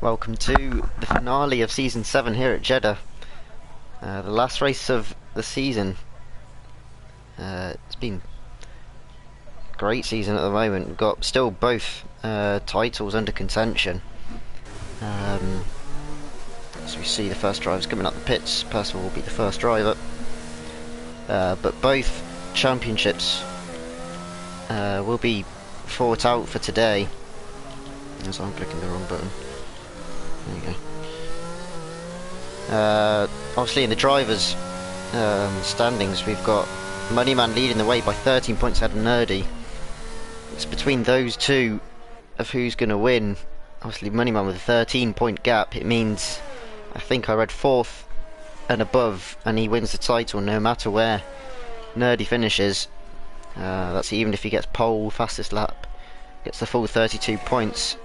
Welcome to the finale of Season 7 here at Jeddah. The last race of the season. It's been a great season at the moment. We've got still both titles under contention. As we see, the first driver's coming up the pits. Percival will be the first driver. But both championships will be fought out for today. So I'm clicking the wrong button. There you go. Obviously in the drivers' standings we've got Moneyman leading the way by 13 points ahead of Nerdy. It's between those two of who's going to win. Obviously Moneyman with a 13-point gap. It means, I think I read 4th and above, and he wins the title no matter where Nerdy finishes. That's even if he gets pole, fastest lap, gets the full 32 points.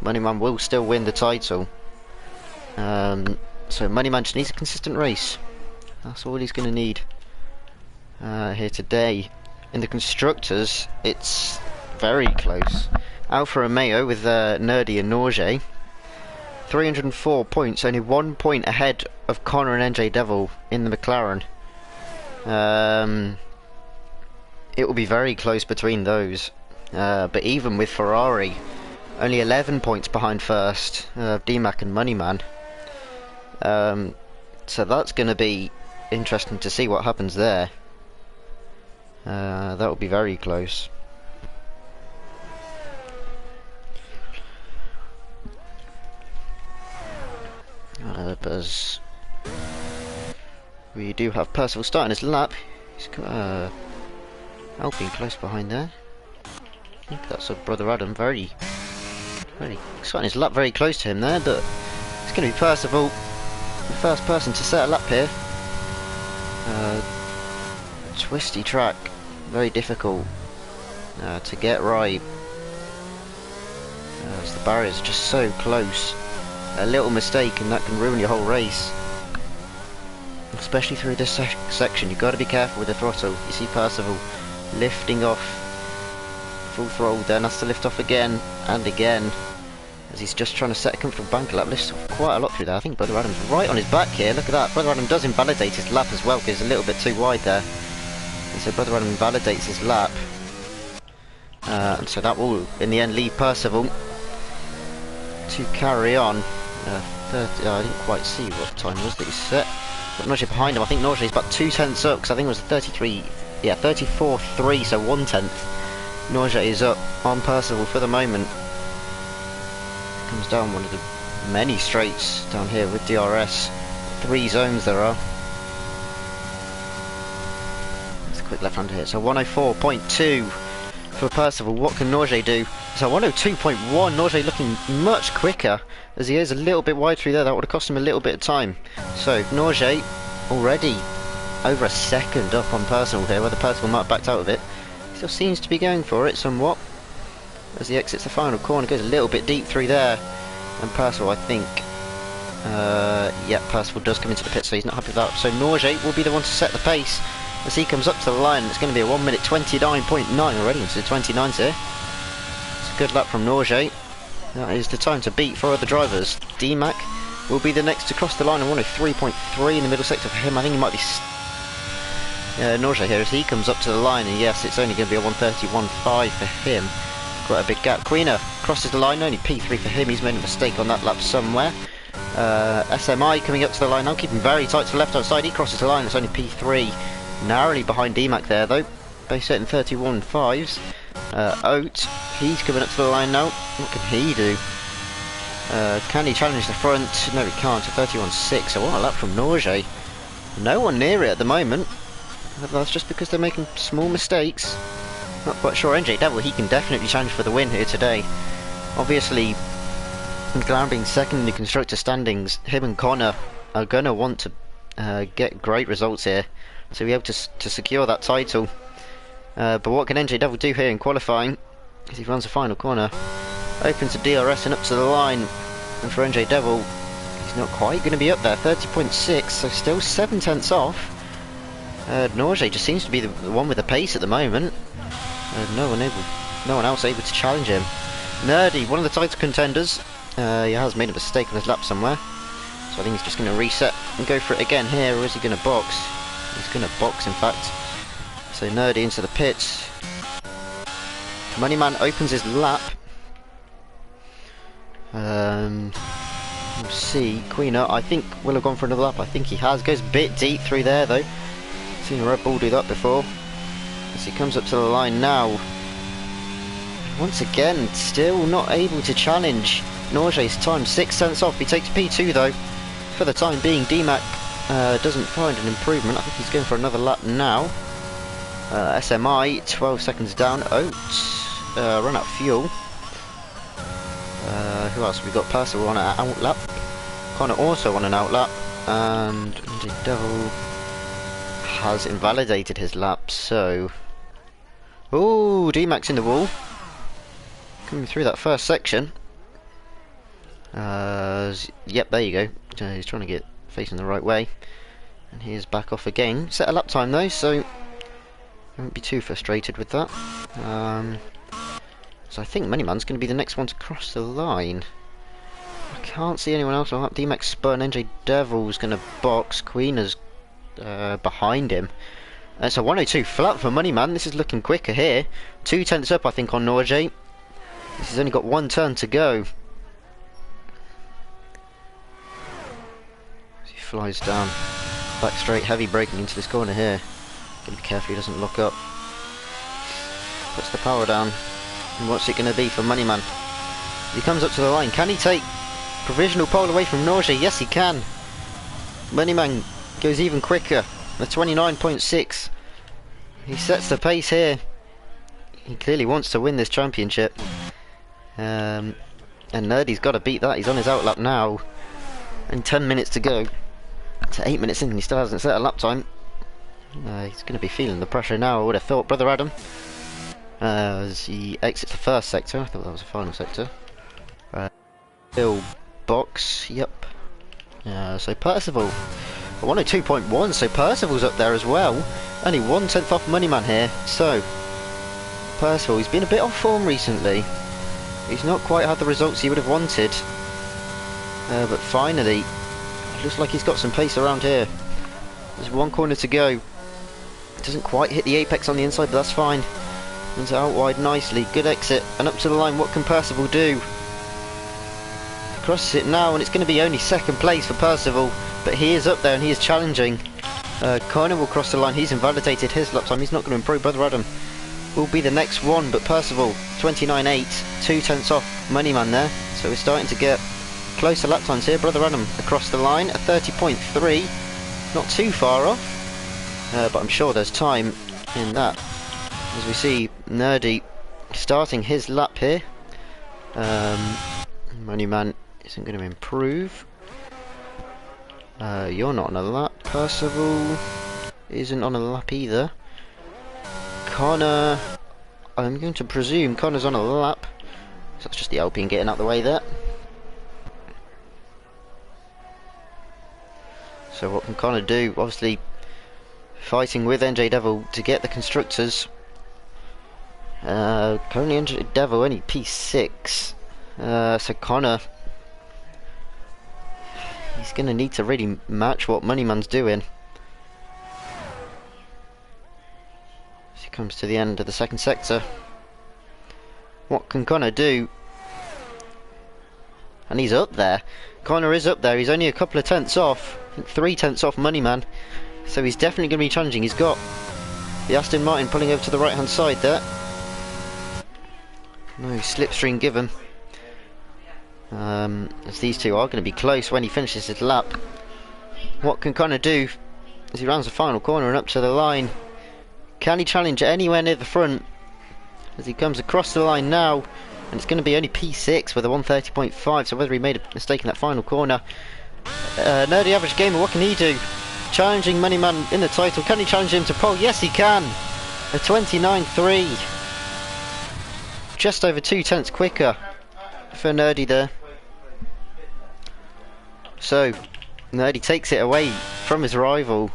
Moneyman will still win the title. So Moneyman just needs a consistent race. That's all he's going to need here today. In the constructors, it's very close. Alfa Romeo with Nerdy and Norge, 304 points, only 1 point ahead of Connor and NJ Devil in the McLaren. It will be very close between those. But even with Ferrari, only 11 points behind first, DMAC and Moneyman. So that's going to be interesting to see what happens there. That will be very close. But as we do have Percival starting his lap, he's got Alpine close behind there. I think that's a Brother Adam, very starting his lap very close to him there, but it's going to be Percival, the first person to set a lap here. Twisty track, very difficult to get right, as the barriers are just so close. A little mistake and that can ruin your whole race, especially through this section. You've got to be careful with the throttle. You see Percival lifting off full throttle, then has to lift off again and again, as he's just trying to set a comfortable banker lap. Lifts off quite a lot through there. I think Brother Adam's right on his back here. Look at that. Brother Adam does invalidate his lap as well, because he's a little bit too wide there, and so Brother Adam invalidates his lap, and so that will in the end leave Percival to carry on. 30, I didn't quite see what time was that he set. Got Norge behind him. I think Norge is about 2 tenths up, because I think it was 34.3, so 1 tenth. Norge is up on Percival for the moment. Comes down one of the many straights down here with DRS. 3 zones there are. That's a quick left-hander here. So 104.2 for Percival. What can Norge do? So 102.1. Norge looking much quicker, as he is a little bit wide through there. That would have cost him a little bit of time. So Norge already over a second up on Percival here. Whether Percival might have backed out of it, still seems to be going for it somewhat as he exits the final corner. Goes a little bit deep through there, and Percival, I think, yeah, Percival does come into the pit, so he's not happy with that. So Norge will be the one to set the pace as he comes up to the line. It's going to be a 1 minute 29.9 already into the 29s here. It's a good lap from Norge. That is the time to beat for other drivers. DMAC will be the next to cross the line, and 103.3 in the middle sector for him. I think he might be Norge here as he comes up to the line, and yes, it's only going to be a 131.5 for him. Quite a big gap. Queener crosses the line, only P3 for him. He's made a mistake on that lap somewhere. SMI coming up to the line now, keeping very tight to the left hand side. He crosses the line, it's only P3. Narrowly behind DMAC there though. Base set in 31.5s. Oat, he's coming up to the line now. What can he do? Can he challenge the front? No, he can't. 31.6. So what a lap from Norge. No one near it at the moment. That's just because they're making small mistakes. Not quite sure. NJ Devil, he can definitely challenge for the win here today. Obviously, McLaren being second in the constructor standings, him and Connor are going to want to get great results here to be able to secure that title. But what can NJ Devil do here in qualifying as he runs the final corner? Open to DRS and up to the line. And for NJ Devil, he's not quite going to be up there. 30.6, so still 7 tenths off. Norge just seems to be the one with the pace at the moment. No one else able to challenge him. Nerdy, one of the title contenders, He has made a mistake on his lap somewhere. So I think he's just going to reset and go for it again here, or is he going to box? He's going to box, in fact. So Nerdy into the pits. Moneyman opens his lap. We'll see. Queener, I think, will have gone for another lap. I think he has. Goes a bit deep through there, though. Seen a Red Bull do that before. As he comes up to the line now. Once again, still not able to challenge Norge's time. 6 tenths off. He takes P2, though. For the time being, DMAC doesn't find an improvement. I think he's going for another lap now. SMI, 12 seconds down. Oates, run out of fuel. Who else? We've got Percival on an outlap. Connor also on an outlap. And the Devil has invalidated his lap, so... Ooh, DMAC's in the wall. Coming through that first section. Yep, there you go. He's trying to get facing the right way. And he is back off again. Set a lap time though, so... I won't be too frustrated with that. So I think Moneyman's going to be the next one to cross the line. I can't see anyone else on that. DMAC spun. NJ Devil's going to box. Queen is behind him. So 102 flat for Moneyman. This is looking quicker here. 2 tenths up, I think, on Norge. This has only got 1 turn to go. As he flies down. Back straight, heavy braking into this corner here. Gotta be careful he doesn't lock up. Puts the power down. And what's it going to be for Moneyman? He comes up to the line. Can he take provisional pole away from Norge? Yes, he can. Moneyman goes even quicker. The 29.6. He sets the pace here. He clearly wants to win this championship. And Nerdy's got to beat that. He's on his outlap now. And 10 minutes to go. To 8 minutes in, he still hasn't set a lap time. He's going to be feeling the pressure now, I would have thought. Brother Adam. As he exits the first sector. I thought that was the final sector. Bill box. Yep. So Percival. 102.1. So Percival's up there as well. Only 1 tenth off Moneyman here. So Percival, he's been a bit off form recently. He's not quite had the results he would have wanted. But finally, it looks like he's got some pace around here. There's 1 corner to go. Doesn't quite hit the apex on the inside, but that's fine. Runs it out wide nicely. Good exit. And up to the line, what can Percival do? Crosses it now, and it's going to be only 2nd place for Percival. But he is up there, and he is challenging. Connor will cross the line. He's invalidated his lap time. He's not going to improve. Brother Adam will be the next one, but Percival, 29.8. 2 tenths off Moneyman there. So we're starting to get closer lap times here. Brother Adam across the line at 30.3. Not too far off. But I'm sure there's time in that. As we see Nerdy starting his lap here. Moneyman isn't going to improve. You're not on a lap. Percival isn't on a lap either. Connor, I'm going to presume Connor's on a lap. So that's just the Alpine getting out the way there. So what can Connor do? Obviously fighting with NJ Devil to get the constructors. Currently NJ Devil only P6. So Connor, he's going to need to really match what Moneyman's doing. As he comes to the end of the 2nd sector. What can Connor do? And he's up there. Connor is up there. He's only a couple of tenths off. I think 3 tenths off Moneyman. So he's definitely going to be challenging. He's got the Aston Martin pulling over to the right hand side there. No slipstream given. As these two are going to be close when he finishes his lap. What can Connor do as he rounds the final corner and up to the line? Can he challenge anywhere near the front? As he comes across the line now, and it's going to be only P6 with a 130.5, so whether he made a mistake in that final corner. Nerdy Average Gamer, what can he do? Challenging Moneyman in the title. Can he challenge him to pole? Yes, he can. A 29.3. Just over 2 tenths quicker for Nerdy there. So Nerdy takes it away from his rival.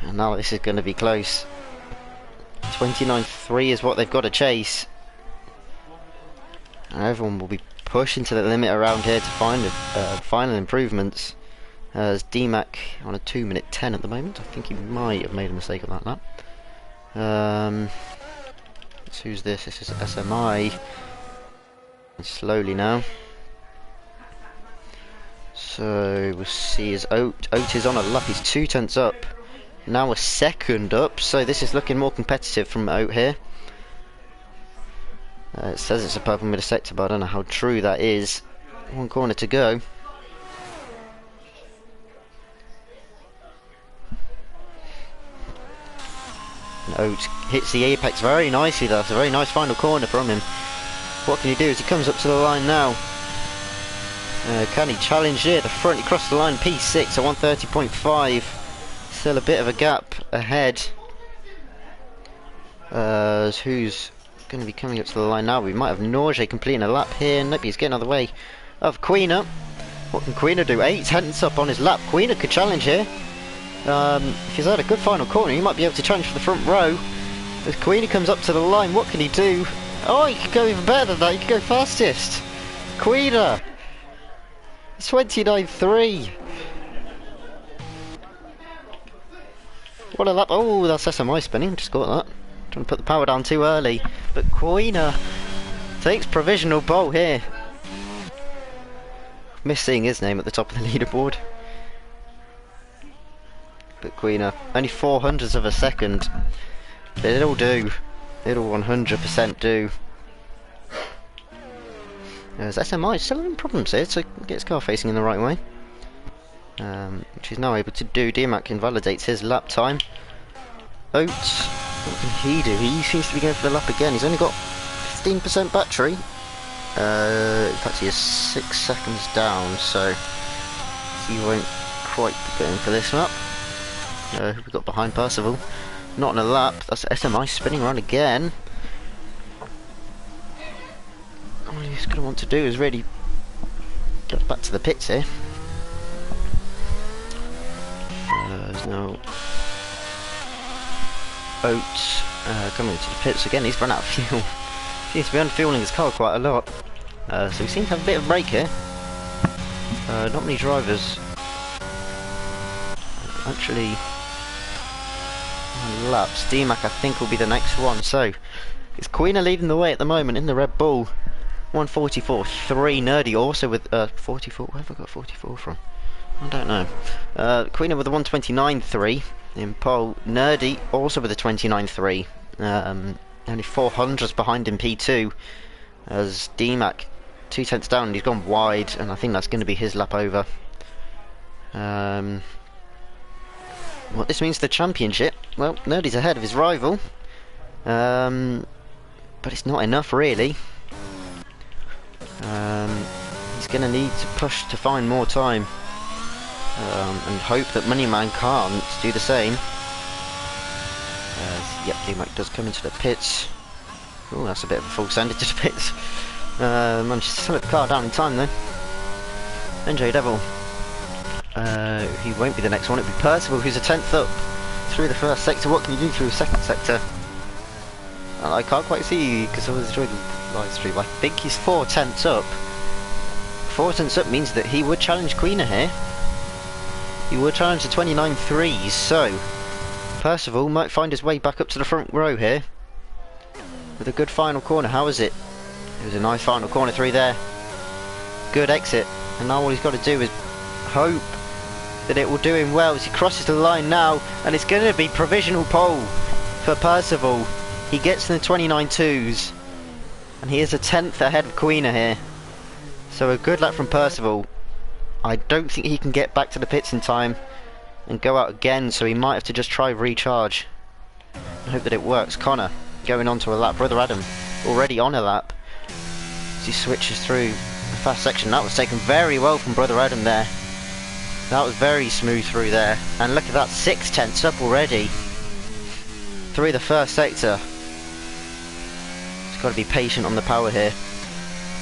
And now this is going to be close. 29.3 is what they've got to chase. And everyone will be pushing to the limit around here to find final improvements. As DMAC on a 2:10 at the moment. I think he might have made a mistake on that lap. So who's this? This is SMI. Slowly now. So we'll see as Oat is on a lap. He's 2/10 up. Now a second up. So this is looking more competitive from Oat here. It says it's a purple middle sector, but I don't know how true that is. One corner to go. Oat hits the apex very nicely though. It's a very nice final corner from him. What can he do as he comes up to the line now? Can he challenge here? The front, he crossed the line, P6 at 130.5. Still a bit of a gap ahead. Who's going to be coming up to the line now? We might have Norge completing a lap here. Nope, he's getting out of the way of Queener. What can Queener do? 8/10 up on his lap. Queener could challenge here. If he's had a good final corner, he might be able to challenge for the front row. As Queenie comes up to the line, what can he do? Oh, he could go even better than that. He could go fastest. Queener, 29.3. What a lap! Oh, that's SMI spinning. Just got that. Trying to put the power down too early, but Queener takes provisional pole here. Missed seeing his name at the top of the leaderboard. But Queener, only 0.04 of a second. But it'll do. It'll 100% do. As SMI is still having problems here to get his car facing in the right way. Which he's now able to do. DMAC invalidates his lap time. Oates, what can he do? He seems to be going for the lap again. He's only got 15% battery. In fact, he is 6 seconds down, so he won't quite be going for this lap. We got behind Percival. Not in a lap. That's SMI spinning around again. All he's going to want to do is really get back to the pits here. There's no Oates coming into the pits again. He's run out of fuel. Seems to be unfueling his car quite a lot. So we seem to have a bit of a break here. Not many drivers actually on laps. DMAC I think will be the next one. So it's Queener leading the way at the moment in the Red Bull. 144.3. Nerdy also with 44. Where have I got 44 from? I don't know. Queener with a 129.3 in pole. Nerdy also with a 29.3. Only 400s behind in P2. As DMAC 2/10 down, and he's gone wide, and I think that's going to be his lap over. What this means for the championship? Well, Nerdy's ahead of his rival, but it's not enough really. He's going to need to push to find more time, and hope that Moneyman can't do the same. Yep, DMAC does come into the pits. Oh, that's a bit of a false end into the pits. Managed to slow the car down in time though. NJ Devil. He won't be the next one, it'll be Percival who's a 10th up through the first sector. What can you do through the second sector? I can't quite see because I was enjoying the live stream. I think he's 4/10 up. 4/10 up means that he would challenge Queener here. He would challenge the 29.3s, so Percival might find his way back up to the front row here with a good final corner. How is it? It was a nice final corner through there. Good exit, and now all he's got to do is hope that it will do him well as he crosses the line now, and it's going to be provisional pole for Percival. He gets in the 29.2s, and he is a 10th ahead of Queener here. So a good lap from Percival. I don't think he can get back to the pits in time and go out again, so he might have to just try recharge. I hope that it works. Connor going on to a lap. Brother Adam already on a lap as he switches through the fast section. That was taken very well from Brother Adam there. That was very smooth through there. And look at that, 6/10 up already through the first sector. He's got to be patient on the power here.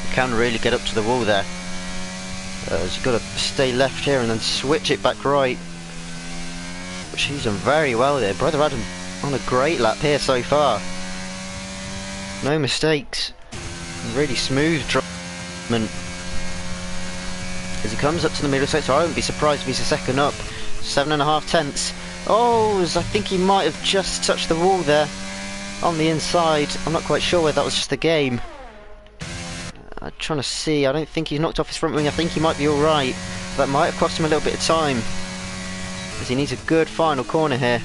You can really get up to the wall there. You've got to stay left here and then switch it back right. Which he's done very well there. Brother Adam on a great lap here so far. No mistakes. Really smooth driving as he comes up to the middle sector. I wouldn't be surprised if he's a second up. 7.5 tenths. Oh, I think he might have just touched the wall there on the inside. I'm not quite sure whether that was just the game. I'm trying to see. I don't think he's knocked off his front wing. I think he might be alright. That might have cost him a little bit of time, as he needs a good final corner here.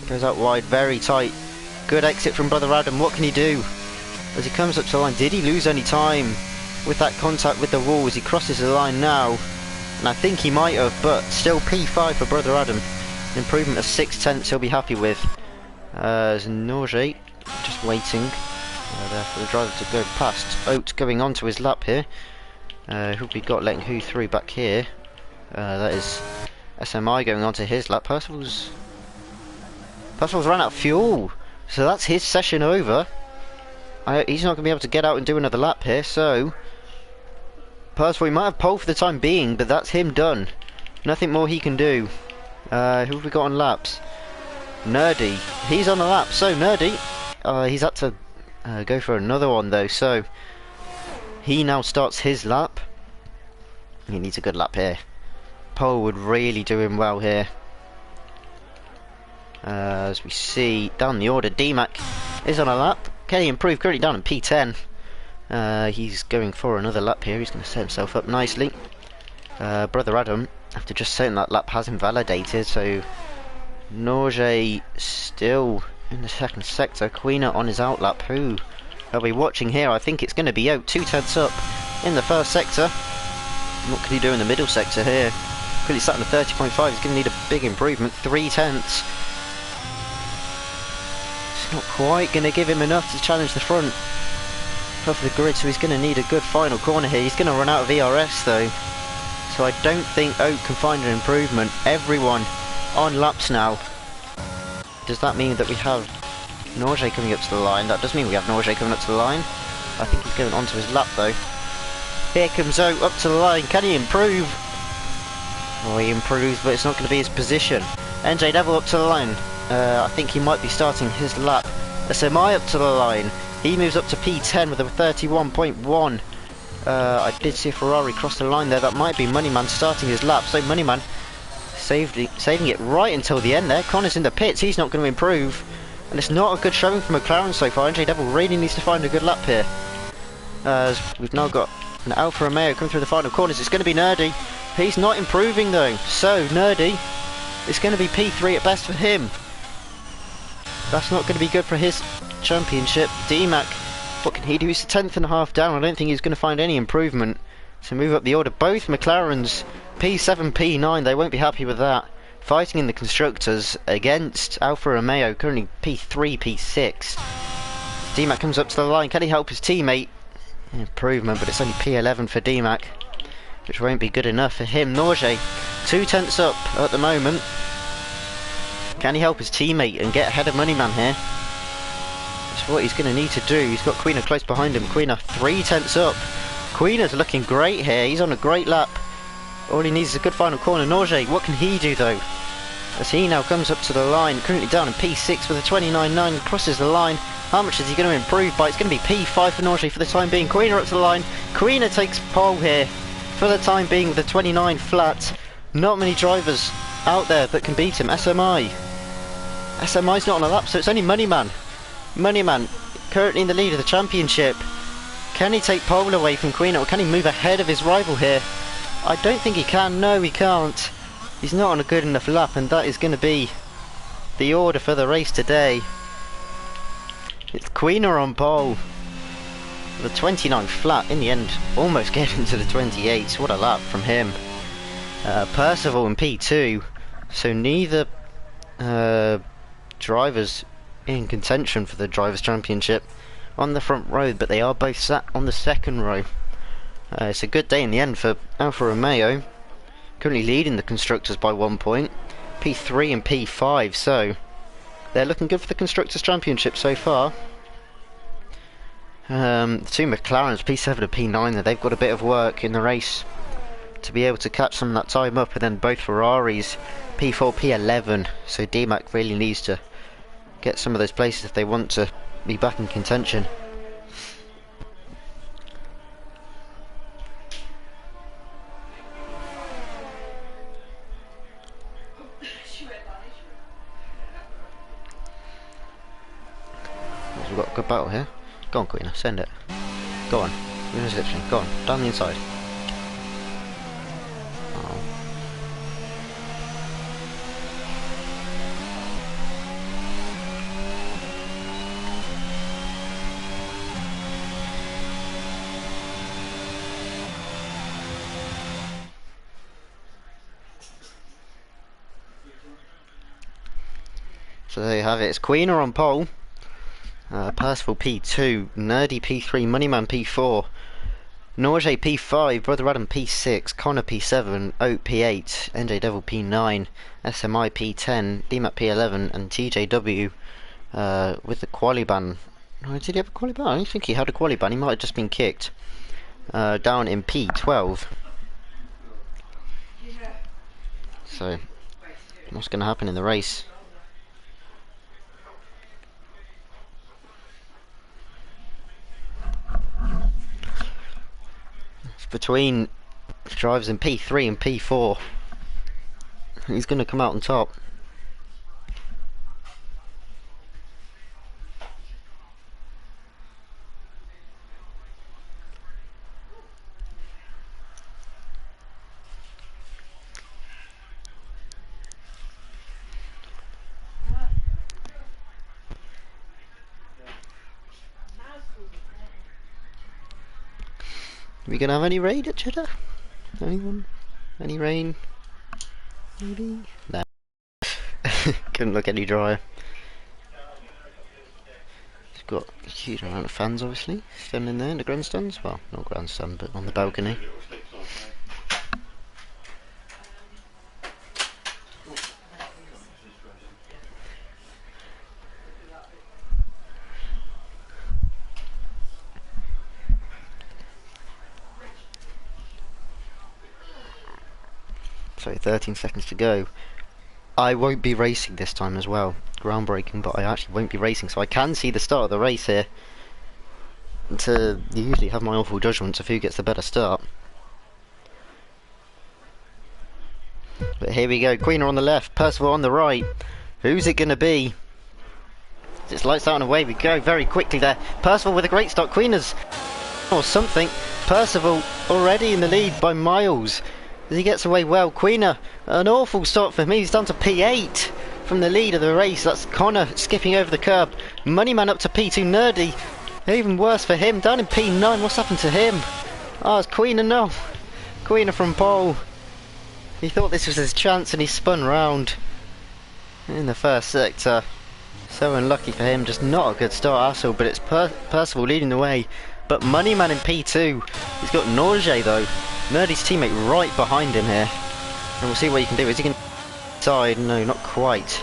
Goes out wide, very tight. Good exit from Brother Adam. What can he do as he comes up to the line? Did he lose any time with that contact with the wall as he crosses the line now? And I think he might have, but still P5 for Brother Adam. An improvement of 6 tenths he'll be happy with. As Norge just waiting there for the driver to go past. Oat going on to his lap here. Who we got letting who through back here? That is SMI going on to his lap. Percival's run out of fuel, so that's his session over. He's not going to be able to get out and do another lap here, so Percival, he might have pole for the time being, but that's him done. Nothing more he can do. Who have we got on laps? Nerdy, he's on the lap. So Nerdy, he's had to go for another one though, so he now starts his lap. He needs a good lap here. Pole would really do him well here. As we see down the order, DMAC is on a lap. Can he improve? Currently down in P10. He's going for another lap here. He's going to set himself up nicely. Brother Adam, after just saying that lap, has invalidated. So Norge still in the second sector. Queener on his outlap. Who are we watching here? I think it's going to be Oat. 2 tenths up in the first sector. What can he do in the middle sector here? Currently sat in the 30.5. He's going to need a big improvement. 3 tenths. It's not quite going to give him enough to challenge the front of the grid, so he's going to need a good final corner here. He's going to run out of ERS though, so I don't think Oat can find an improvement. Everyone on laps now. Does that mean that we have Norge coming up to the line? That does mean we have Norge coming up to the line. I think he's going onto his lap though. Here comes Oat up to the line. Can he improve? Oh, he improves, but it's not going to be his position. NJ Devil up to the line. I think he might be starting his lap. SMI up to the line. He moves up to P10 with a 31.1. I did see a Ferrari cross the line there. That might be Moneyman starting his lap. So Moneyman saving it right until the end there. Connor's in the pits. He's not going to improve. And it's not a good showing for McLaren so far. NJ Devil really needs to find a good lap here. We've now got an Alfa Romeo coming through the final corners. It's going to be Nerdy. He's not improving though. So Nerdy, it's going to be P3 at best for him. That's not going to be good for his championship. DMAC, what can he do? He's a 10.5 down. I don't think he's going to find any improvement to move up the order. Both McLarens, P7, P9, they won't be happy with that. Fighting in the constructors against Alfa Romeo, currently P3, P6. DMAC comes up to the line. Can he help his teammate? Improvement, but it's only P11 for DMAC, which won't be good enough for him. Norge, 2 tenths up at the moment. Can he help his teammate and get ahead of Moneyman here? That's what he's going to need to do. He's got Queener close behind him. Queener 3 tenths up. Queener's looking great here. He's on a great lap. All he needs is a good final corner. Norge, what can he do though? As he now comes up to the line, currently down in P6 with a 29.9, crosses the line. How much is he going to improve by? It's going to be P5 for Norge for the time being. Queener up to the line. Queener takes pole here for the time being with a 29 flat. Not many drivers out there that can beat him. SMI's not on a lap, so it's only Moneyman. Moneyman currently in the lead of the championship. Can he take pole away from Queener, or can he move ahead of his rival here? I don't think he can. No, he can't. He's not on a good enough lap, and that is going to be the order for the race today. It's Queener on pole. The 29 flat in the end, almost getting to the 28s. What a lap from him. Percival in P2. So neither drivers in contention for the Drivers' Championship on the front row, but they are both sat on the second row. It's a good day in the end for Alfa Romeo, currently leading the constructors by 1 point. P3 and P5, so they're looking good for the Constructors' Championship so far. The two McLarens, P7 and P9, they've got a bit of work in the race to be able to catch some of that time up, and then both Ferraris, P4, P11, so DMAC really needs to get some of those places if they want to be back in contention. we've got a good battle here. Go on, Queen, send it. Go on. Use it, go on, down the inside. Oh. So there you have it. It's Queener on pole. Percival P2, Nerdy P3, Moneyman P4, Norge P5, Brother Adam P6, Connor P7, Oat P8, NJ Devil P9, SMI P10, DMAT P11, and TJW with the quali ban. Oh, did he have a quali ban? I don't think he had a quali ban. He might have just been kicked. Down in P12. So, what's going to happen in the race? Between drivers in P3 and P4, he's going to come out on top. Are we going to have any rain at Cheddar? Anyone? Any rain? Maybe? No. Couldn't look any drier. It's got a huge amount of fans, obviously, standing there in the grandstands. Well, not grandstand, but on the balcony. So 13 seconds to go. I won't be racing this time as well. Groundbreaking, but I actually won't be racing, so I can see the start of the race here. To usually have my awful judgments of who gets the better start. But here we go. Queener on the left, Percival on the right. Who's it going to be? It's lights out and away we go very quickly there. Percival with a great start. Queener's or something. Percival already in the lead by miles. He gets away well. Queener, an awful start for me. He's down to P8 from the lead of the race. That's Connor skipping over the curb. Moneyman up to P2. Nerdy, even worse for him. Down in P9. What's happened to him? Oh, it's Queener, no. Queener from pole. He thought this was his chance and he spun round in the first sector. So unlucky for him. Just not a good start at all. But it's Percival leading the way. But Moneyman in P2. He's got Norge though. Nerdy's teammate right behind him here. And we'll see what he can do. Is he going to side? No, not quite.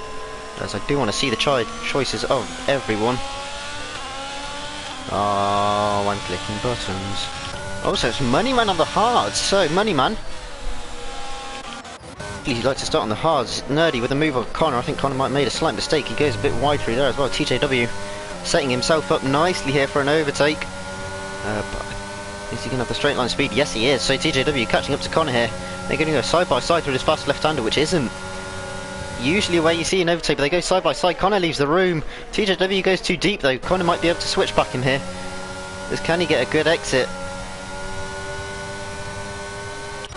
As I do want to see the choices of everyone. Oh, I'm clicking buttons. Also, it's Moneyman on the hards. So, Moneyman. He'd like to start on the hards. Nerdy with a move on Connor. I think Connor might have made a slight mistake. He goes a bit wide through there as well. TJW setting himself up nicely here for an overtake. But is he going to have the straight line speed? Yes, he is. So TJW catching up to Connor here. They're going to go side by side through this fast left-hander, which isn't usually where you see an overtake, but they go side by side. Connor leaves the room. TJW goes too deep though. Connor might be able to switch back him here. Can he get a good exit?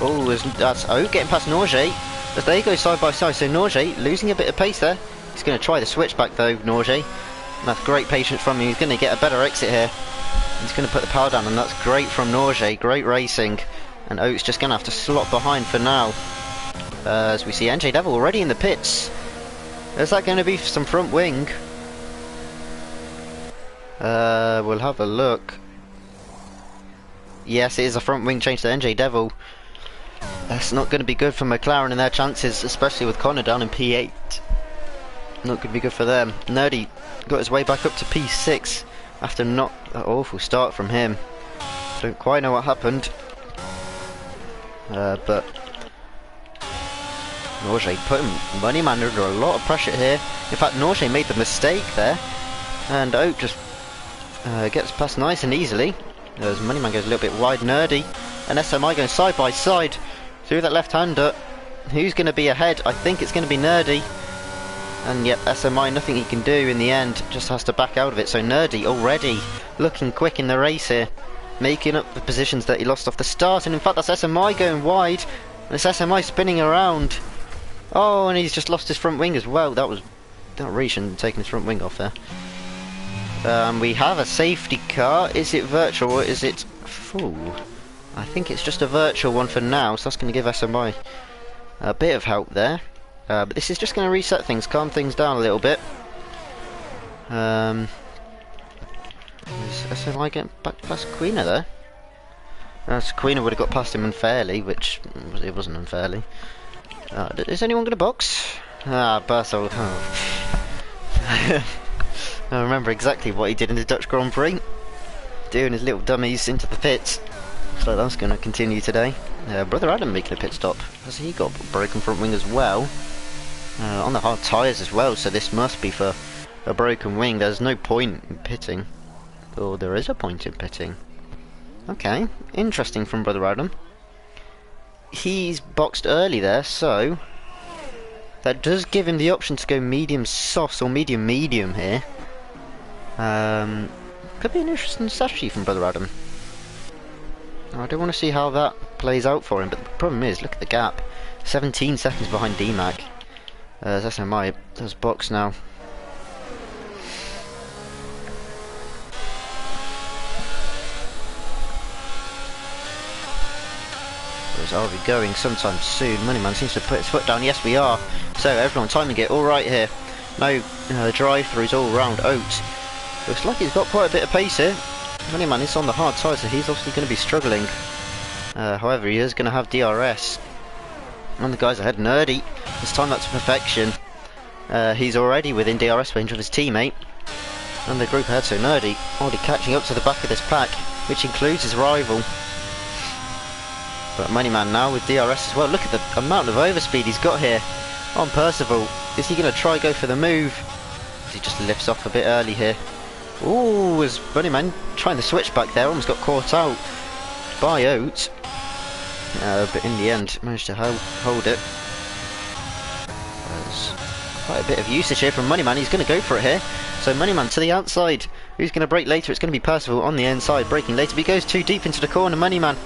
Oh, that's getting past Norge. As they go side by side, so Norge losing a bit of pace there. He's going to try the switchback though, Norge. That's great patience from him. He's going to get a better exit here. He's going to put the power down, and that's great from Norge. Great racing. And Oat's just going to have to slot behind for now. As we see NJ Devil already in the pits. Is that going to be some front wing? We'll have a look. Yes, it is a front wing change to NJ Devil. That's not going to be good for McLaren and their chances, especially with Connor down in P8. Not going to be good for them. Nerdy got his way back up to P6 after not an awful start from him. Don't quite know what happened. But Norge put Moneyman under a lot of pressure here. In fact, Norge made the mistake there, and Oat just gets past nice and easily. As Moneyman goes a little bit wide. Nerdy and SMI going side by side through that left-hander. Who's going to be ahead? I think it's going to be Nerdy. And yep, SMI, nothing he can do in the end, just has to back out of it. So Nerdy already looking quick in the race here, making up the positions that he lost off the start. And in fact, that's SMI going wide, and it's SMI spinning around. Oh, and he's just lost his front wing as well. That really shouldn't have taken his front wing off there. We have a safety car. Is it virtual or is it full? I think it's just a virtual one for now, so that's going to give SMI a bit of help there. But this is just going to reset things, calm things down a little bit. Is SMI getting back past Queener there? Queener would have got past him unfairly, which it wasn't unfairly. Is anyone going to box? Berthold. Oh. I remember exactly what he did in the Dutch Grand Prix. Doing his little dummies into the pits. So that's going to continue today. Brother Adam making a pit stop. Has he got a broken front wing as well? On the hard tyres as well, so this must be for a broken wing. There's no point in pitting. Or there is a point in pitting. Okay, interesting from Brother Adam. He's boxed early there, so that does give him the option to go medium soft or medium medium here. Could be an interesting strategy from Brother Adam. I do want to see how that plays out for him, but the problem is, look at the gap. 17 seconds behind DMAC. As SMI does box now. Whereas are we going sometime soon? Moneyman seems to put his foot down. Yes, we are. So everyone timing it all right here. No drive-throughs all round. Oates looks like he's got quite a bit of pace here. Moneyman is on the hard side, so he's obviously going to be struggling. However, he is going to have DRS. And the guys ahead, Nerdy, has timed that to perfection. He's already within DRS range of his teammate. And the group ahead, so Nerdy already catching up to the back of this pack, which includes his rival. But Moneyman now with DRS as well. Look at the amount of overspeed he's got here on Percival. Is he going to try go for the move? He just lifts off a bit early here. Ooh, was Moneyman trying to switch back there, almost got caught out by Oates. But in the end, managed to hold it. There's quite a bit of usage here from Moneyman. He's going to go for it here. So Moneyman to the outside. Who's going to brake later? It's going to be Percival on the inside, braking later. But he goes too deep into the corner, Moneyman.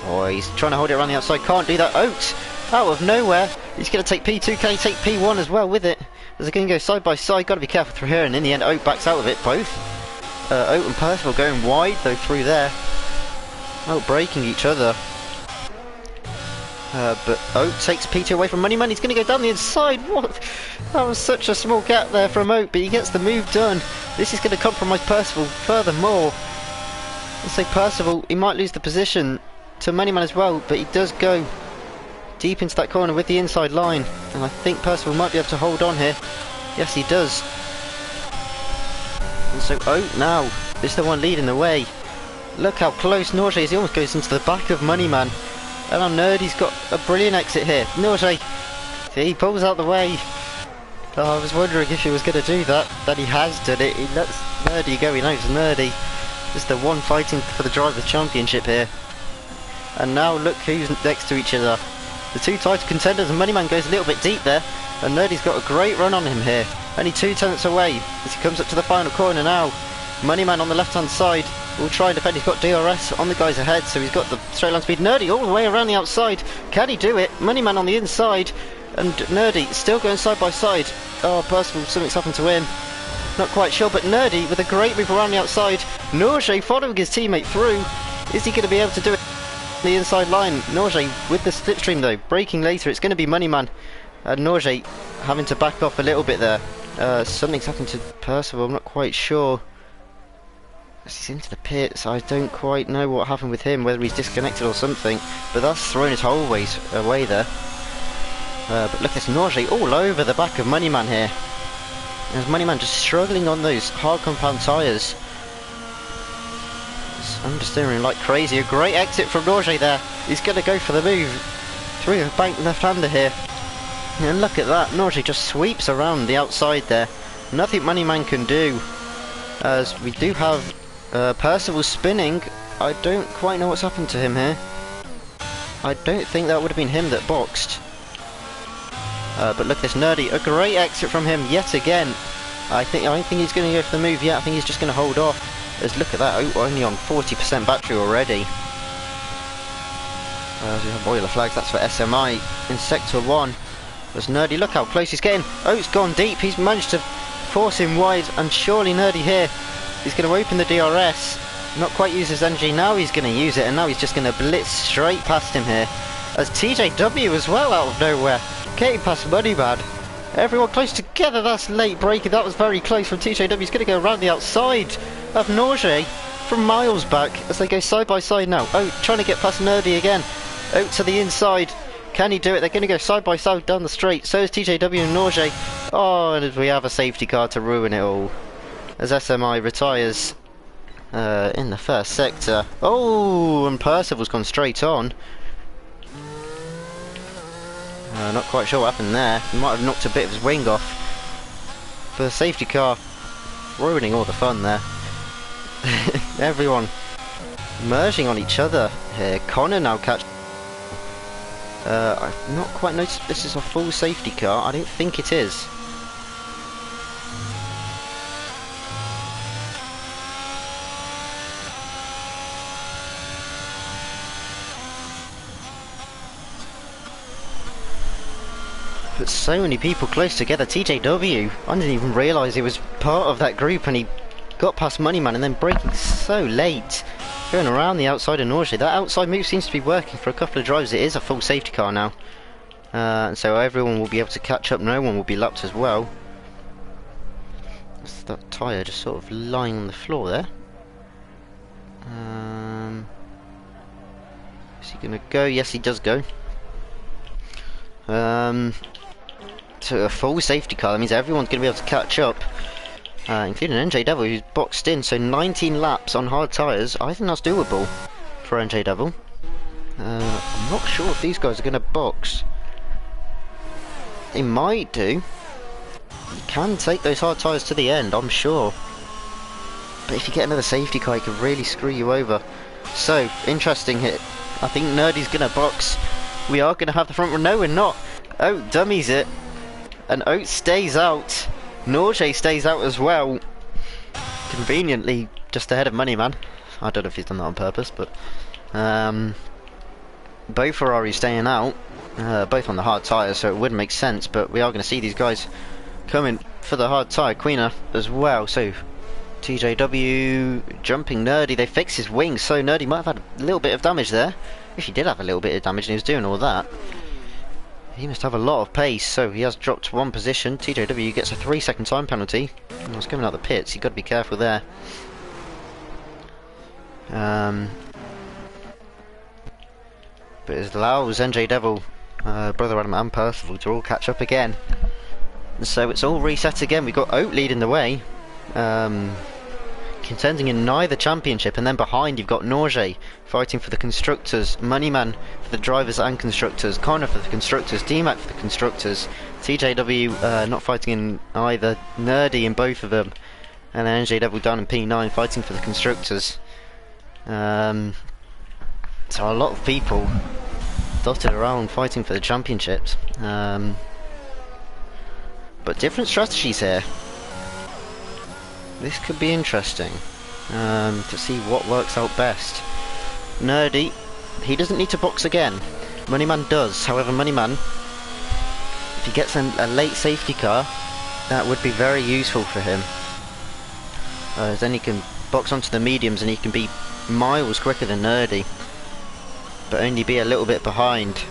Oh, he's trying to hold it around the outside. Can't do that. Oates, out of nowhere. He's going to take P2. Can he take P1 as well with it? As they're going to go side by side. Got to be careful through here. And in the end, Oates backs out of it. Both. Oates and Percival going wide, though, through there. Oh, braking each other. But Oates takes P2 away from Moneyman. He's going to go down the inside. What? That was such a small gap there from Oates, but he gets the move done. This is going to compromise Percival furthermore. Let's say Percival, he might lose the position to Moneyman as well, but he does go deep into that corner with the inside line. And I think Percival might be able to hold on here. Yes, he does. And so Oates now is the one leading the way. Look how close Norge is. He almost goes into the back of Moneyman. And our Nerdy's got a brilliant exit here. Norge, he pulls out the way. Oh, I was wondering if he was going to do that. But he has done it. He lets Nerdy go. He knows Nerdy is the one fighting for the Drivers' Championship here. And now look who's next to each other. The two title contenders, and Moneyman goes a little bit deep there. And Nerdy's got a great run on him here. Only 2 tenths away as he comes up to the final corner now. Moneyman on the left hand side will try and defend. He's got DRS on the guys ahead, so he's got the straight line speed. Nerdy all the way around the outside. Can he do it? Moneyman on the inside, and Nerdy still going side by side. Oh, Percival, something's happened to him. Not quite sure, but Nerdy with a great move around the outside. Norge following his teammate through. Is he going to be able to do it on the inside line? Norge with the slipstream though, braking later. It's going to be Moneyman. Norge having to back off a little bit there. Something's happened to Percival, I'm not quite sure. He's into the pits. I don't quite know what happened with him, whether he's disconnected or something, but that's thrown his whole ways away there. But look, there's Norge all over the back of Moneyman here. There's Moneyman just struggling on those hard compound tyres. Understeering like crazy. A great exit from Norge there. He's going to go for the move through the bank left-hander here. And look at that, Norge just sweeps around the outside there. Nothing Moneyman can do. As we do have Percival spinning. I don't quite know what's happened to him here. I don't think that would have been him that boxed. But look at this Nerdy, a great exit from him yet again. I don't think he's going to go for the move yet. I think he's just going to hold off. As look at that, only on 40% battery already. Boiler flags, that's for SMI in Sector 1. There's Nerdy, look how close he's getting. Oh, it's gone deep. He's managed to force him wide, and surely Nerdy here, he's going to open the DRS. Not quite use his energy, now he's going to use it, and now he's just going to blitz straight past him here. As TJW as well out of nowhere, getting past Moneyman. Everyone close together, that's late braking, that was very close from TJW. He's going to go around the outside of Norge from miles back as they go side by side now. Oh, trying to get past Nerdy again. Out to the inside. Can he do it? They're going to go side by side down the straight. So is TJW and Norge. Oh, and we have a safety car to ruin it all. As SMI retires in the first sector. Oh, and Percival's gone straight on. Not quite sure what happened there. He might have knocked a bit of his wing off. For the safety car, ruining all the fun there. Everyone merging on each other here. Connor now catch. I've not quite noticed if this is a full safety car. I don't think it is. But so many people close together. TJW, I didn't even realise he was part of that group, and he got past Moneyman and then braking so late. Going around the outside of Norge. That outside move seems to be working for a couple of drivers. It is a full safety car now. And so everyone will be able to catch up. No one will be lapped as well. That's that tyre just sort of lying on the floor there. Is he going to go? Yes, he does go. To a full safety car, that means everyone's going to be able to catch up. Including NJ Devil, who's boxed in, so 19 laps on hard tyres. I think that's doable for NJ Devil. I'm not sure if these guys are going to box. They might do. You can take those hard tyres to the end, I'm sure. But if you get another safety car, it could really screw you over. So, interesting hit. I think Nerdy's going to box. We are going to have the front row. No, we're not. Oat dummies it. And Oat stays out. Norge stays out as well. Conveniently just ahead of Moneyman. I don't know if he's done that on purpose, but both Ferraris staying out, both on the hard tyres, so it would make sense. But we are going to see these guys coming for the hard tyre. Queener as well. So TJW jumping Nerdy. They fix his wings, so Nerdy might have had a little bit of damage there. If he did have a little bit of damage and he was doing all that, he must have a lot of pace, so he has dropped one position. TJW gets a 3-second time penalty. Oh, he's coming out the pits, you've got to be careful there. But it allows NJ Devil, Brother Adam and Percival to all catch up again. And so it's all reset again. We've got Oat leading the way. Contending in neither championship, and then behind you've got Norge fighting for the constructors, Moneyman for the drivers and constructors, Connor for the constructors, DMAC for the constructors, TJW not fighting in either, Nerdy in both of them, and then NJ Devil down in P9 fighting for the constructors. So a lot of people dotted around fighting for the championships, but different strategies here. This could be interesting to see what works out best. Nerdy, he doesn't need to box again. Moneyman does. However, Moneyman, if he gets a late safety car, that would be very useful for him. Then he can box onto the mediums and he can be miles quicker than Nerdy, but only be a little bit behind.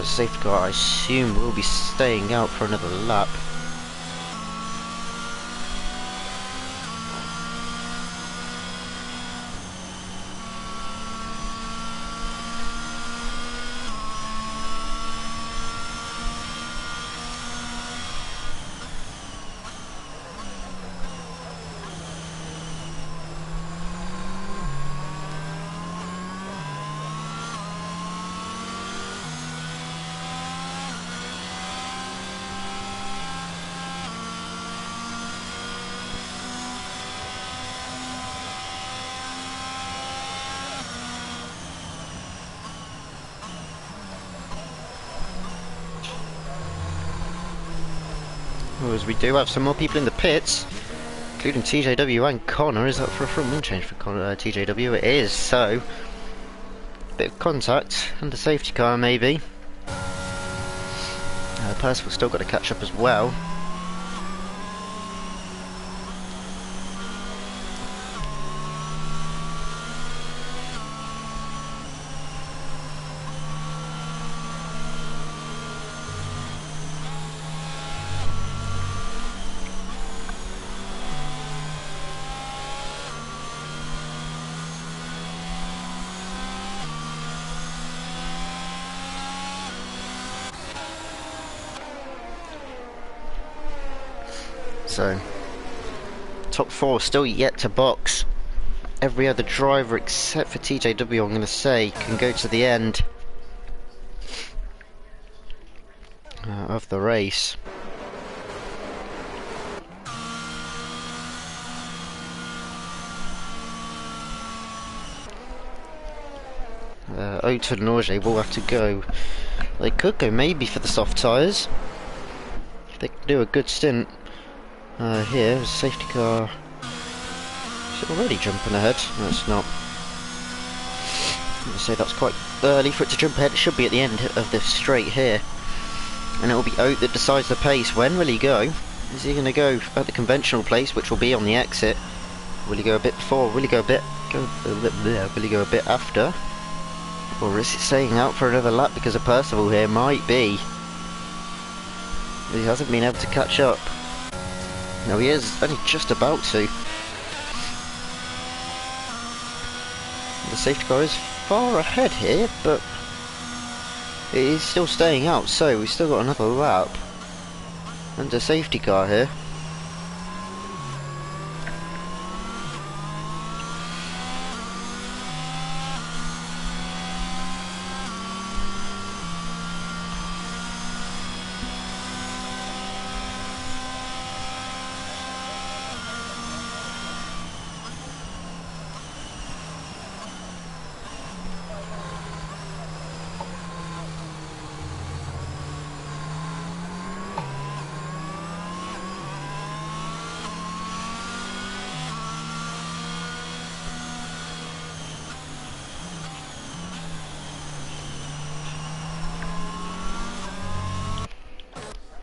Safety car, I assume, will be staying out for another lap. as we do have some more people in the pits, including TJW and Connor. Is that for a front wing change for TJW? It is, so bit of contact and a safety car maybe. Percival's still got to catch up as well. So, top 4 still yet to box. Every other driver except for TJW, I'm going to say, can go to the end of the race. Oat and Norge will have to go. They could go maybe for the soft tyres. If they can do a good stint. Here, a safety car. Is it already jumping ahead? No, it's not. I'm going to say that's quite early for it to jump ahead. It should be at the end of the straight here. And it will be Oat that decides the pace. When will he go? Is he going to go at the conventional place, which will be on the exit? Will he go a bit before? Will he go a bit there? Will he go a bit after? Or is it staying out for another lap because of Percival here? Might be. He hasn't been able to catch up. No, he is only just about to. The safety car is far ahead here, but it is still staying out, so we've still got another lap. And a safety car here.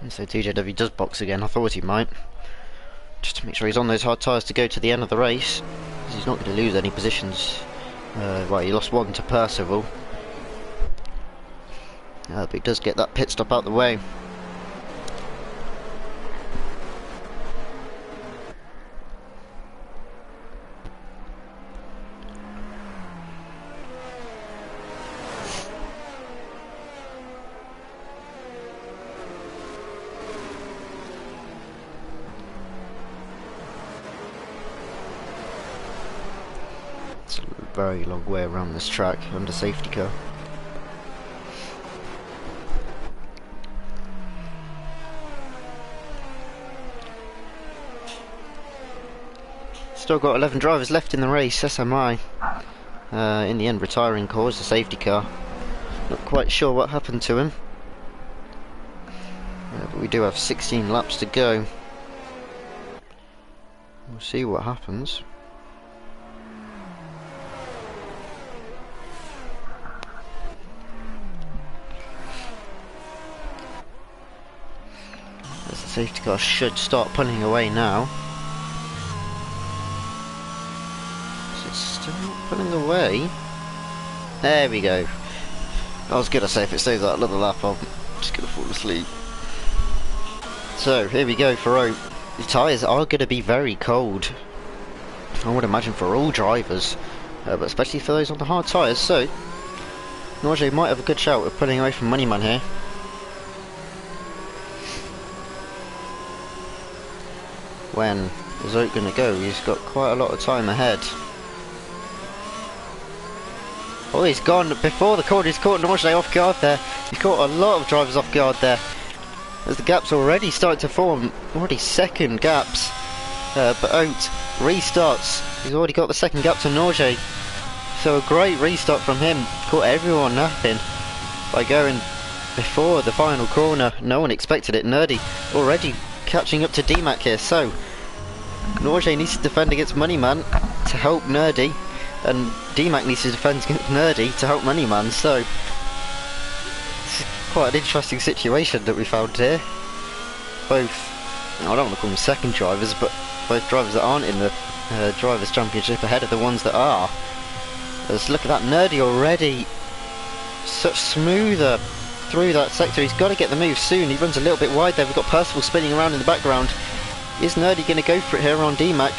So TJW does box again. I thought he might, just to make sure he's on those hard tyres to go to the end of the race, because he's not going to lose any positions. Well, he lost one to Percival, but he does get that pit stop out the way. Very long way around this track under safety car. Still got 11 drivers left in the race. SMI in the end retiring cause the safety car. Not quite sure what happened to him, but we do have 16 laps to go. We'll see what happens. Safety car should start pulling away now. Is it still pulling away? There we go. I was gonna say if it stays that another lap, I'm just gonna fall asleep. So here we go for Oat. The tyres are gonna be very cold, I would imagine, for all drivers, but especially for those on the hard tyres. So Norge might have a good shout of pulling away from Moneyman here. When is Oat going to go? He's got quite a lot of time ahead. Oh, he's gone before the corner. He's caught Norge off guard there. He's caught a lot of drivers off guard there, as the gaps already starting to form. Already second gaps, but Oat restarts. He's already got the second gap to Norge. So a great restart from him. Caught everyone napping by going before the final corner. No one expected it. Nerdy already catching up to DMAC here. So Norje needs to defend against Moneyman to help Nerdy, and DMAC needs to defend against Nerdy to help Moneyman. So it's quite an interesting situation that we found here. Both, I don't want to call them second drivers, but both drivers that aren't in the Drivers' Championship ahead of the ones that are. Let's look at that, Nerdy already such smoother through that sector. He's got to get the move soon. He runs a little bit wide there. We've got Percival spinning around in the background. Is Nerdy going to go for it here on DMAC?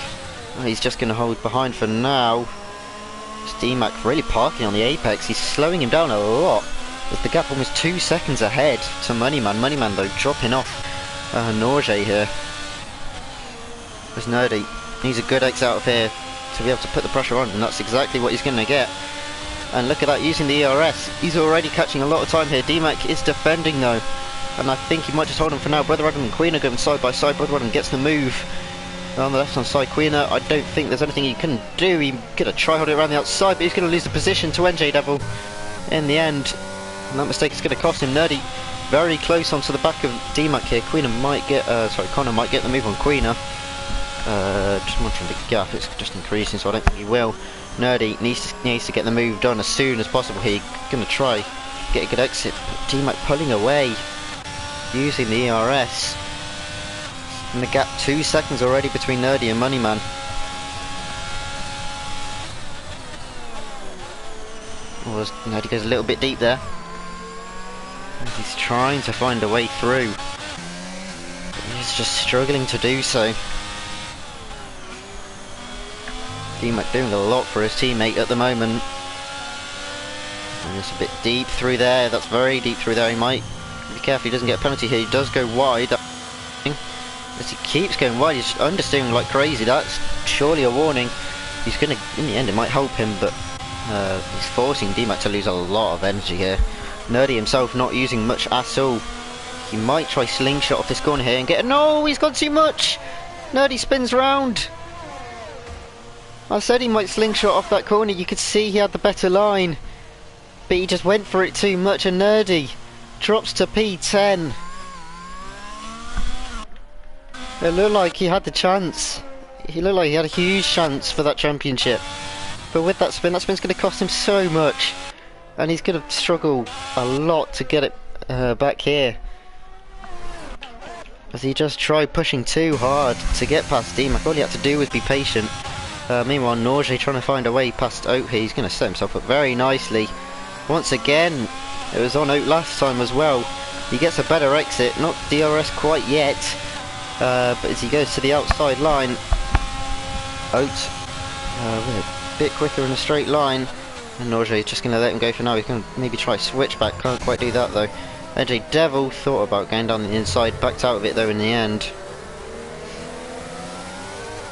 Oh, he's just going to hold behind for now. It's DMAC really parking on the apex. He's slowing him down a lot. With the gap almost 2 seconds ahead to Moneyman. Moneyman though dropping off Norje here. There's Nerdy. Needs a good exit out of here to be able to put the pressure on, and that's exactly what he's going to get. And look at that, using the ERS. He's already catching a lot of time here. DMAC is defending though, and I think he might just hold him for now. Brother Adam and Queen are going side by side. Brother Adam gets the move on the left hand side. Queener, I don't think there's anything he can do. He's going to try hold it around the outside, but he's going to lose the position to NJ Devil in the end. And that mistake is going to cost him. Nerdy very close onto the back of DMAC here. Queener might get, Connor might get the move on Queener. Just monitoring the gap, it's just increasing, so I don't think he will. Nerdy needs to get the move done as soon as possible here. Going to try get a good exit, but DMAC pulling away using the ERS. And the gap 2 seconds already between Nerdy and Moneyman. Oh, Nerdy goes a little bit deep there. He's trying to find a way through, but he's just struggling to do so. DMAC doing a lot for his teammate at the moment. And it's a bit deep through there. That's very deep through there. He might be careful he doesn't get a penalty here. He does go wide. As he keeps going wide, he's understeering like crazy. That's surely a warning. He's going to, in the end, it might help him, but he's forcing DMAC to lose a lot of energy here. Nerdy himself not using much at all. He might try slingshot off this corner here and get. No, he's got too much. Nerdy spins round. I said he might slingshot off that corner. You could see he had the better line, but he just went for it too much, and Nerdy drops to P10. It looked like he had the chance. He looked like he had a huge chance for that championship, but with that spin's going to cost him so much, and he's going to struggle a lot to get it back here, as he just tried pushing too hard to get past DMAC. All he had to do was be patient. Meanwhile, Norje trying to find a way past Oat here. He's going to set himself up very nicely. Once again, it was on Oat last time as well. He gets a better exit, not DRS quite yet, but as he goes to the outside line, Oat a bit quicker in a straight line, and Norje is just going to let him go for now. He's going to maybe try switch back, can't quite do that though. NJ Devil thought about going down the inside, backed out of it though in the end.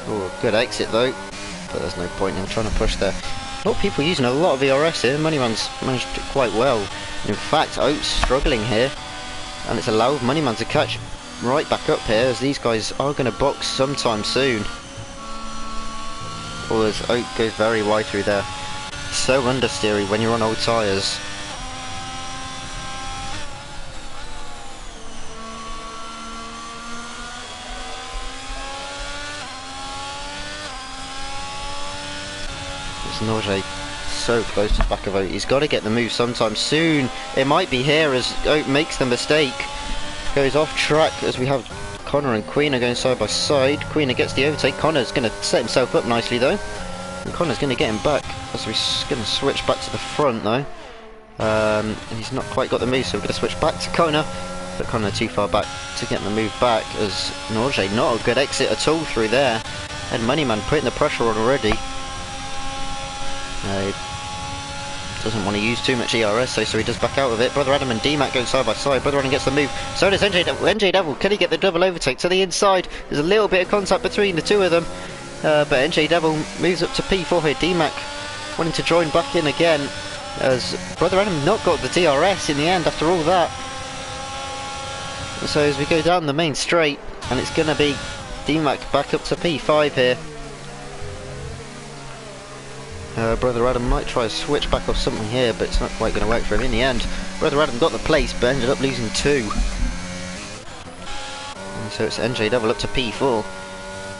Oh, good exit though. But there's no point in trying to push there. A lot of people using a lot of ERS here. Moneyman's managed it quite well. In fact, Oat's struggling here, and it's allowed Moneyman to catch right back up here, as these guys are going to box sometime soon. Or as Oat goes very wide through there. So understeery when you're on old tyres. Norje so close to the back of Oat. He's got to get the move sometime soon. It might be here as Oat makes the mistake, goes off track, as we have Connor and Queener going side by side. Queener gets the overtake. Connor's going to set himself up nicely though, and Connor's going to get him back, as we're going to switch back to the front though. And he's not quite got the move, so we're going to switch back to Connor, but Connor too far back to get the move back, as Norje not a good exit at all through there, and Moneyman putting the pressure on already. He doesn't want to use too much ERS, so he does back out of it. Brother Adam and DMAC go side by side. Brother Adam gets the move. So does NJ Devil. NJ Devil, can he get the double overtake to the inside? There's a little bit of contact between the two of them, but NJ Devil moves up to P4 here. DMAC wanting to join back in again, as Brother Adam not got the DRS in the end after all that. So as we go down the main straight, and it's going to be DMAC back up to P5 here. Brother Adam might try to switch back off something here, but it's not quite going to work for him in the end. Brother Adam got the place, but ended up losing 2. So it's NJ Devil up to P4,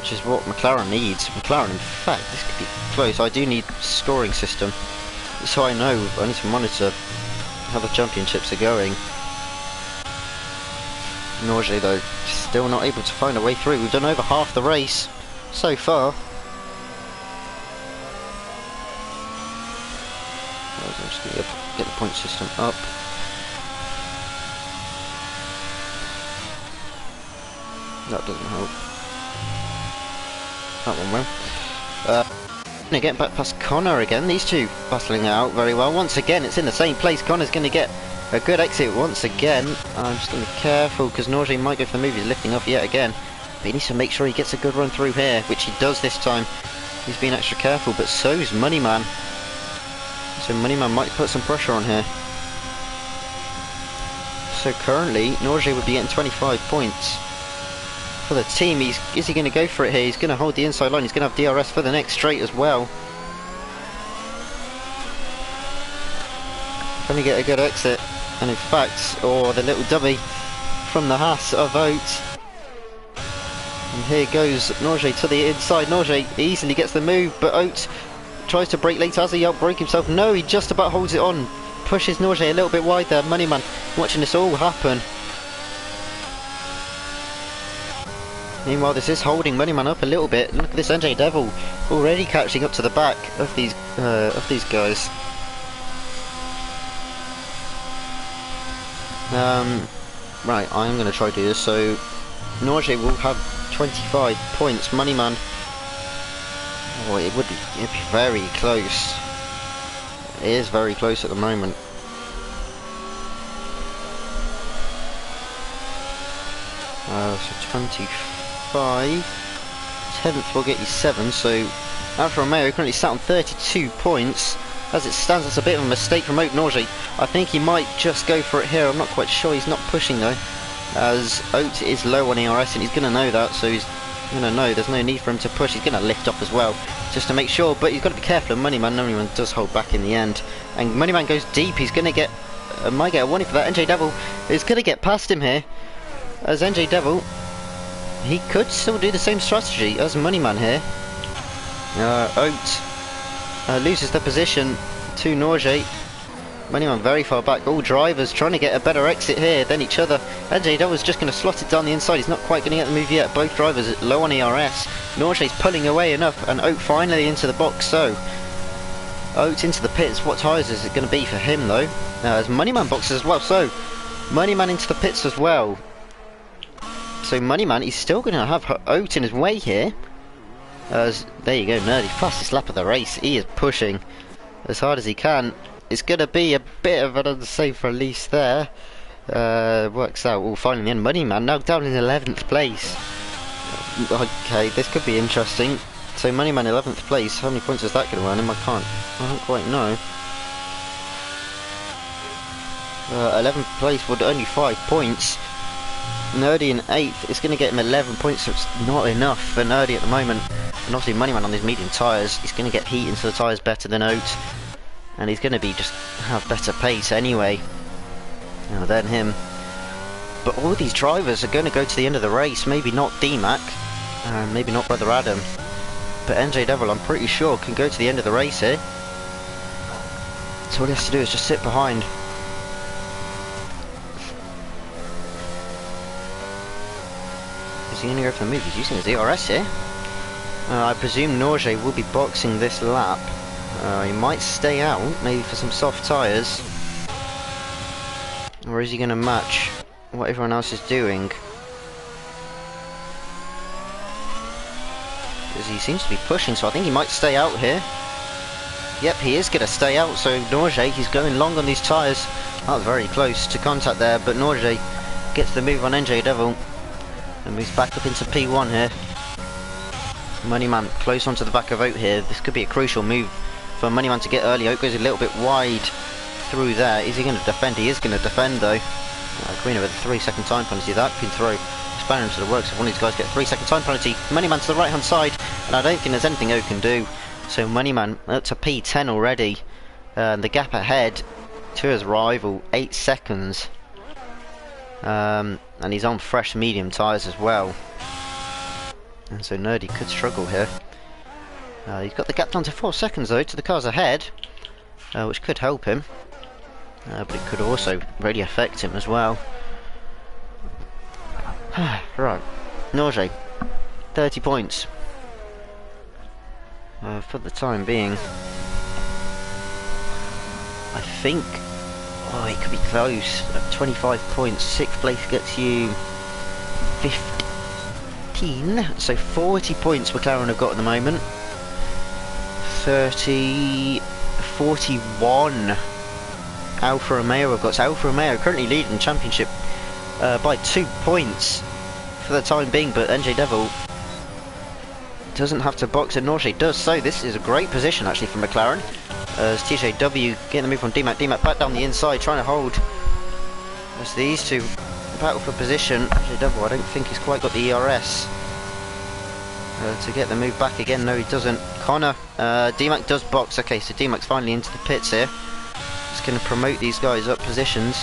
which is what McLaren needs. McLaren, in fact, this could be close. I do need scoring system, so I know I need to monitor how the championships are going. Norge though, still not able to find a way through. We've done over half the race so far. I'm just going to get the point system up. That doesn't help. That one will. Gonna get back past Connor again. These two battling it out very well. Once again, it's in the same place. Connor's going to get a good exit once again. I'm just going to be careful because Norge might go for the move. He's lifting off yet again. But he needs to make sure he gets a good run through here, which he does this time. He's being extra careful, but so's Moneyman. So Moneyman might put some pressure on here. So currently, Norge would be getting 25 points. For the team, is he going to go for it here? He's going to hold the inside line. He's going to have DRS for the next straight as well. Can he get a good exit? And in fact, the little dummy from the Haas of Oat. And here goes Norge to the inside. Norge easily gets the move, but Oat tries to brake late. Has he outbrake himself? No, he just about holds it on. Pushes Norge a little bit wide there. Moneyman watching this all happen. Meanwhile, this is holding Moneyman up a little bit. Look at this NJ Devil already catching up to the back of these guys. Right, I'm going to try to do this. So Norge will have 25 points. Moneyman, oh, it'd be very close. It is very close at the moment. So 25. 10th will get you 7, so Alfa Romeo currently sat on 32 points. As it stands, that's a bit of a mistake from Oat Norge. I think he might just go for it here. I'm not quite sure. He's not pushing though, as Oat is low on ERS and he's going to know that, so he's going to know there's no need for him to push. He's going to lift off as well, just to make sure, but he's got to be careful of Moneyman. Moneyman does hold back in the end, and Moneyman goes deep. He's going to get, might get a warning for that. NJ Devil is going to get past him here, as NJ Devil, he could still do the same strategy as Moneyman here. Oat loses the position to Norge. Moneyman very far back. All drivers trying to get a better exit here than each other. NJ Devil's just going to slot it down the inside. He's not quite going to get the move yet. Both drivers low on ERS. Norge's pulling away enough, and Oat finally into the box. So Oat into the pits. What tyres is it going to be for him though? As Moneyman boxes as well. So Moneyman into the pits as well. So Moneyman, he's still going to have Oat in his way here. As there you go, Nerdy, fastest lap of the race. He is pushing as hard as he can. It's going to be a bit of an unsafe release there. Works out. Well, finally, the end. Moneyman now down in 11th place. Okay, this could be interesting. So Moneyman 11th place. How many points is that going to earn him? I don't quite know. 11th place would only 5 points. Nerdy in 8th is going to get him 11 points, so it's not enough for Nerdy at the moment. And obviously Moneyman on these medium tyres, he's going to get heat into the tyres better than Oat, and he's going to be just have better pace anyway than him. But all these drivers are going to go to the end of the race. Maybe not D-Mac, maybe not Brother Adam, but NJ Devil, I'm pretty sure, can go to the end of the race here. So all he has to do is just sit behind. Is he going to go for the move? He's using his ERS here. I presume Norge will be boxing this lap. He might stay out, maybe for some soft tyres. Or is he going to match what everyone else is doing? Because he seems to be pushing, so I think he might stay out here. Yep, he is going to stay out, so Norge, he's going long on these tyres. That was very close to contact there, but Norge gets the move on NJ Devil. And moves back up into P1 here. Moneyman close onto the back of Oat here. This could be a crucial move for Moneyman to get early. Oat goes a little bit wide through there. Is he going to defend? He is going to defend though. Green with a 3-second time penalty. That can throw spanner into the works if one of these guys get a 3-second time penalty. Moneyman to the right hand side, and I don't think there's anything Oat can do. So Moneyman up to P10 already. The gap ahead to his rival, 8 seconds. and he's on fresh medium tyres as well. And so Nerdy could struggle here. He's got the gap down to 4 seconds though to the cars ahead, which could help him, but it could also really affect him as well. Right, Norge, 30 points for the time being. I think, oh, it could be close. 25 points, 6th place gets you 15, so 40 points McLaren have got at the moment. 30, 41 Alfa Romeo have got. So Alfa Romeo currently leading the championship by 2 points for the time being, but NJ Devil doesn't have to box and Norge does, so this is a great position actually for McLaren, as TJW getting the move on DMAC. DMAC back down the inside trying to hold as these two battle for position. NJ Devil, I don't think he's quite got the ERS to get the move back again. No, he doesn't. Connor, DMAC does box. Okay, so DMAC's finally into the pits here. Just going to promote these guys up positions.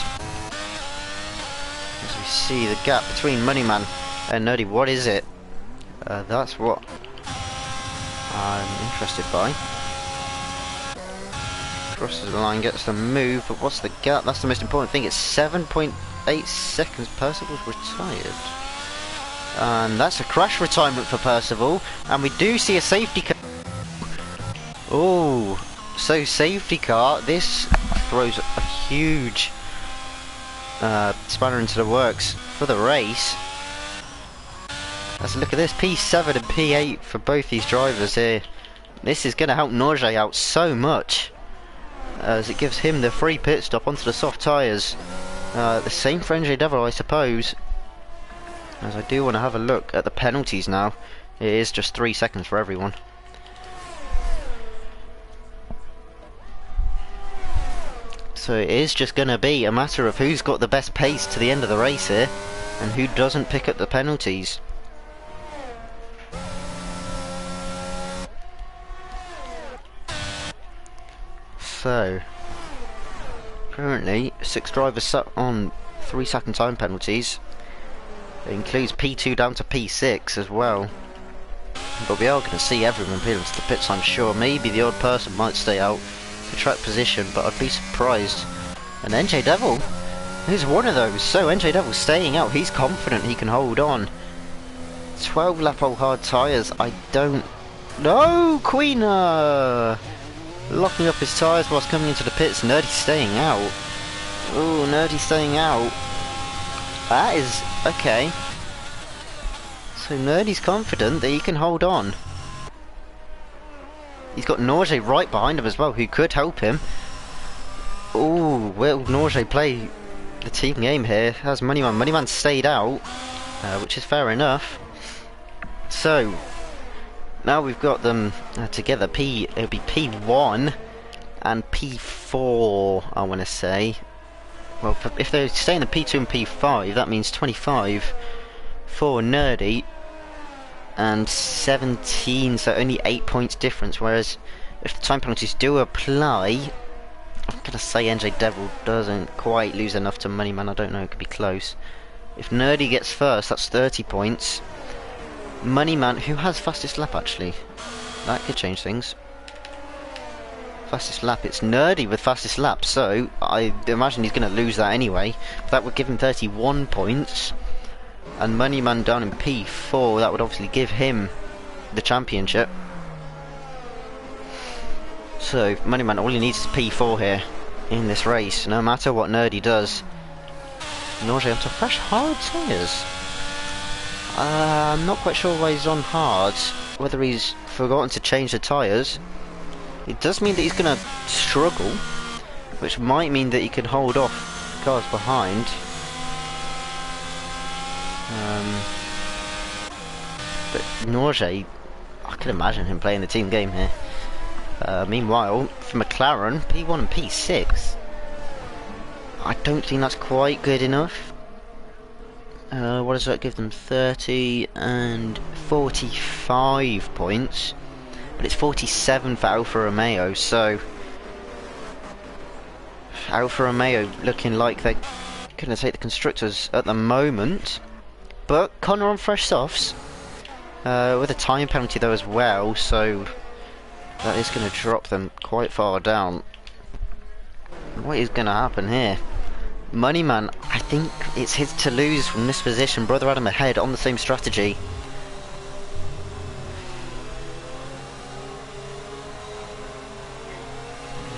As we see the gap between Moneyman and Nerdy. What is it? That's what I'm interested by. Crosses the line, gets the move, but what's the gap? That's the most important thing. It's 7.8 seconds. Percival's retired. And that's a crash retirement for Percival, and we do see a safety car. Oh, so safety car. This throws a huge spanner into the works for the race. Let's look at this, P7 and P8 for both these drivers here. This is going to help Norge out so much, as it gives him the free pit stop onto the soft tyres. The same for NJ Devil, I suppose. As I do want to have a look at the penalties now. It is just 3 seconds for everyone. So it is just going to be a matter of who's got the best pace to the end of the race here, and who doesn't pick up the penalties. So currently 6 drivers sat on 3-second time penalties. It includes P2 down to P6 as well. But we are going to see everyone peel into the pits, I'm sure. Maybe the odd person might stay out for track position, but I'd be surprised. And NJ Devil is one of those. So NJ Devil staying out. He's confident he can hold on. 12 lap old hard tyres. I don't... No! Queener! Locking up his tyres whilst coming into the pits. Nerdy staying out. Ooh, Nerdy staying out. That is... okay. So Nerdy's confident that he can hold on. He's got Norge right behind him as well, who could help him. Ooh, will Norge play the team game here? Has Moneyman. Moneyman stayed out, which is fair enough. So now we've got them together. It'll be P1 and P4, I want to say. Well, if they stay in the P2 and P5, that means 25 for Nerdy and 17, so only 8 points difference. Whereas if the time penalties do apply, I'm gonna say NJ Devil doesn't quite lose enough to Moneyman. I don't know, it could be close. If Nerdy gets first, that's 30 points. Moneyman, who has fastest lap actually, that could change things. Fastest lap, it's Nerdy with fastest lap, so I imagine he's going to lose that anyway. That would give him 31 points. And Moneyman down in P4, that would obviously give him the championship. So Moneyman, all he needs is P4 here in this race, no matter what Nerdy does. Norge onto fresh hard tyres. I'm not quite sure why he's on hards, whether he's forgotten to change the tyres. It does mean that he's going to struggle, which might mean that he can hold off cars behind. But Norge, I can imagine him playing the team game here. Meanwhile, for McLaren, P1 and P6, I don't think that's quite good enough. What does that give them? 30 and 45 points. But it's 47 for Alfa Romeo, so Alfa Romeo looking like they Gonna take the constructors at the moment, but Connor on fresh softs with a time penalty though as well, so that is going to drop them quite far down. What is going to happen here? Moneyman, I think it's his to lose from this position. Brother Adam ahead on the same strategy.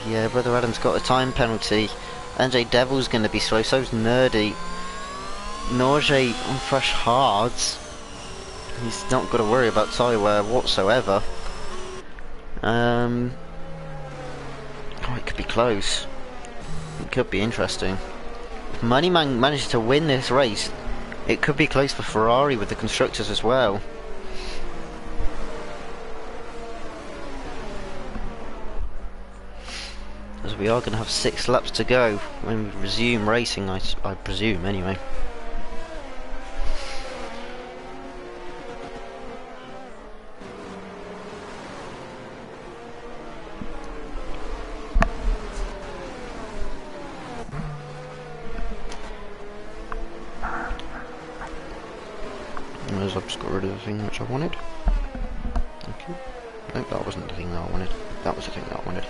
Yeah, Brother Adam's got a time penalty. NJ Devil's going to be slow, so's Nerdy. Norge on fresh hards. He's not got to worry about tyre wear whatsoever. Oh, it could be close. It could be interesting. If Moneyman manages to win this race, it could be close for Ferrari with the constructors as well. As we are going to have 6 laps to go when we resume racing, I presume anyway. I've just got rid of the thing which I wanted. Thank you. No, that wasn't the thing that I wanted. That was the thing that I wanted.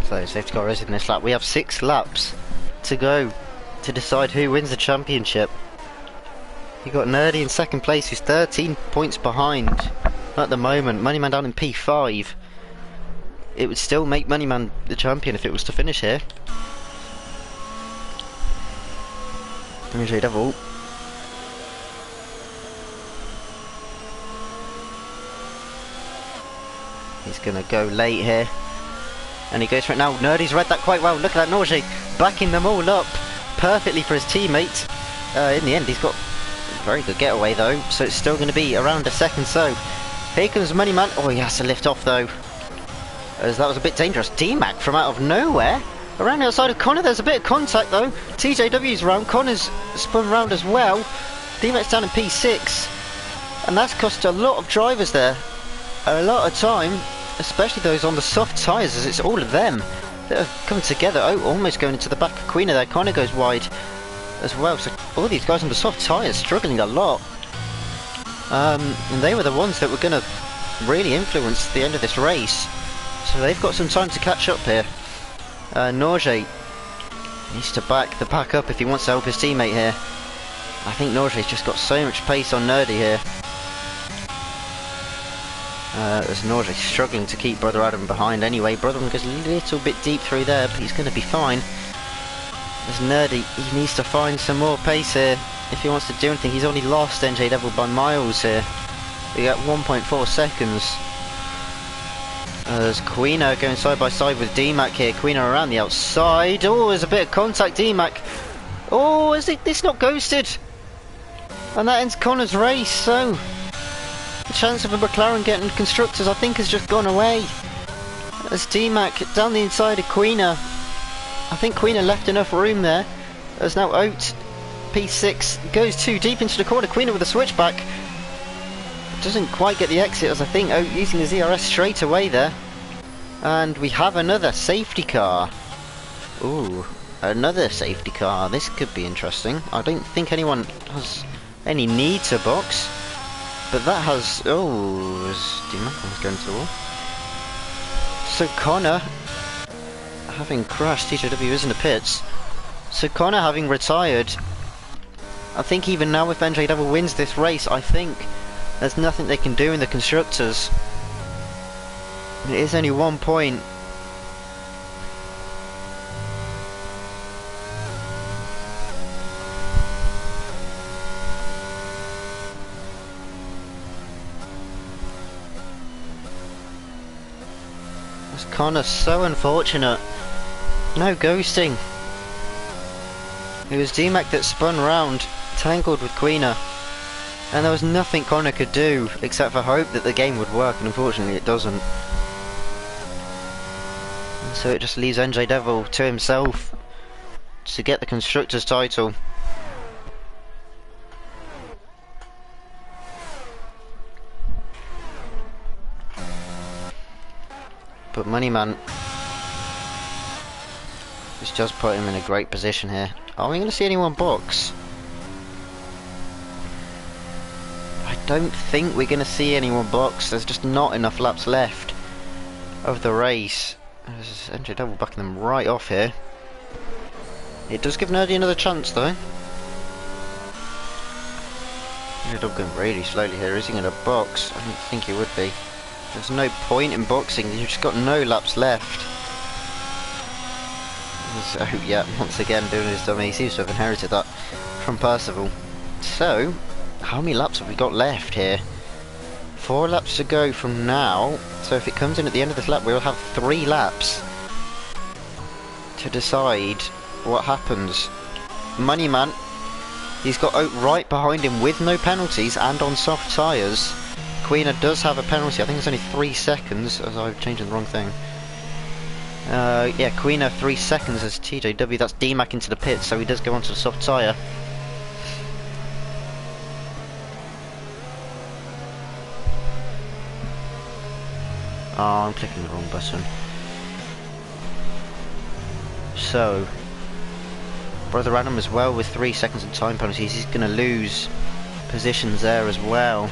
So, safety car is in this lap. We have 6 laps to go to decide who wins the championship. You got Nerdy in second place, who's 13 points behind at the moment. Moneyman down in P5. It would still make Moneyman the champion if it was to finish here. MJ Devil. He's gonna go late here. And he goes for it now. Nerdy's read that quite well. Look at that, Norge backing them all up perfectly for his teammates. In the end, he's got a very good getaway though, so it's still going to be around a second. So here comes Moneyman. Oh, he has to lift off though, as that was a bit dangerous. D-Mac from out of nowhere around the outside of Connor. There's a bit of contact though. TJW's around. Connor's spun around as well. D-Mac's down in P6, and that's cost a lot of drivers there a lot of time. Especially those on the soft tyres, as it's all of them that have come together. Oh, almost going into the back of Queena there. Connor goes wide as well. So all these guys on the soft tyres struggling a lot. And they were the ones that were going to really influence the end of this race. So they've got some time to catch up here. Norge needs to back the pack up if he wants to help his teammate here. I think Norge's just got so much pace on Nerdy here. As Norge struggling to keep Brother Adam behind anyway. Brother Adam goes a little bit deep through there, but he's going to be fine. As Nerdy, he needs to find some more pace here if he wants to do anything. He's only lost NJ Devil by miles here. We got 1.4 seconds. There's Queena going side by side with D-Mac here. Queena around the outside. Oh, there's a bit of contact. D-Mac. Oh, is this not ghosted? And that ends Connor's race, so the chance of a McLaren getting constructors, I think, has just gone away. As D-Mac down the inside of Queena. I think Queena left enough room there. As now Oat, P6, goes too deep into the corner. Queena with a switchback. Doesn't quite get the exit, as I think Oat using his ERS straight away there. And we have another safety car. Ooh, another safety car. This could be interesting. I don't think anyone has any need to box. But that has... Oh, D-Mac going to the wall. So Connor, having crashed, TJW is in the pits. So Connor having retired. I think even now if NJ Devil wins this race, I think there's nothing they can do in the constructors. It is only 1 point. It's Connor, so unfortunate. No ghosting. It was D-Mac that spun round, tangled with Queener, and there was nothing Connor could do except for hope that the game would work, and unfortunately it doesn't. And so it just leaves NJ Devil to himself to get the Constructors title. But Moneyman has just put him in a great position here. Are we going to see anyone box? I don't think we're going to see anyone box. There's just not enough laps left of the race. There's NJ Devil backing them right off here. It does give Nerdy another chance though. NJ Devil going really slowly here. Is he going to box? I don't think he would be. There's no point in boxing. You've just got no laps left. So yeah, once again doing his dummy. He seems to have inherited that from Percival. So, how many laps have we got left here? 4 laps to go from now. So if it comes in at the end of this lap, we'll have 3 laps to decide what happens. Moneyman, he's got Oak right behind him with no penalties and on soft tyres. Queener does have a penalty. I think it's only 3 seconds, as I've changed the wrong thing. Yeah, Queener 3 seconds as TJW. That's D-Mac into the pit, so he does go onto the soft tyre. Oh, I'm clicking the wrong button. So, Brother Adam as well with 3 seconds of time penalties. He's going to lose positions there as well.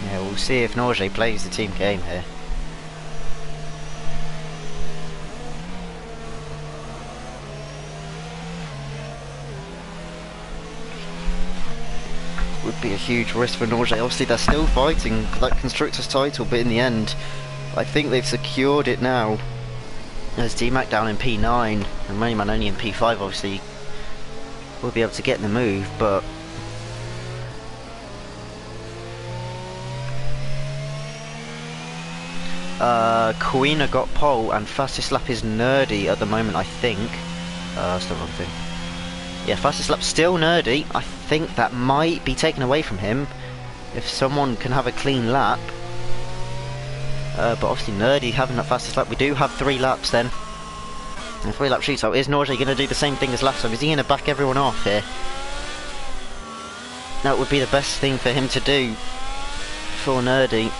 Yeah, we'll see if Norge plays the team game here. Would be a huge risk for Norge. Obviously they're still fighting for that Constructors title, but in the end I think they've secured it now. There's D-Mac down in P9 and Moneyman only in P5. Obviously we'll be able to get in the move, but Queener got pole and fastest lap is Nerdy at the moment, I think. That's the wrong thing. Yeah, fastest lap still Nerdy. I think that might be taken away from him if someone can have a clean lap. But obviously Nerdy having that fastest lap. We do have 3 laps then. And 3 lap shootout. Is Norge going to do the same thing as last time? Is he going to back everyone off here? That would be the best thing for him to do for Nerdy.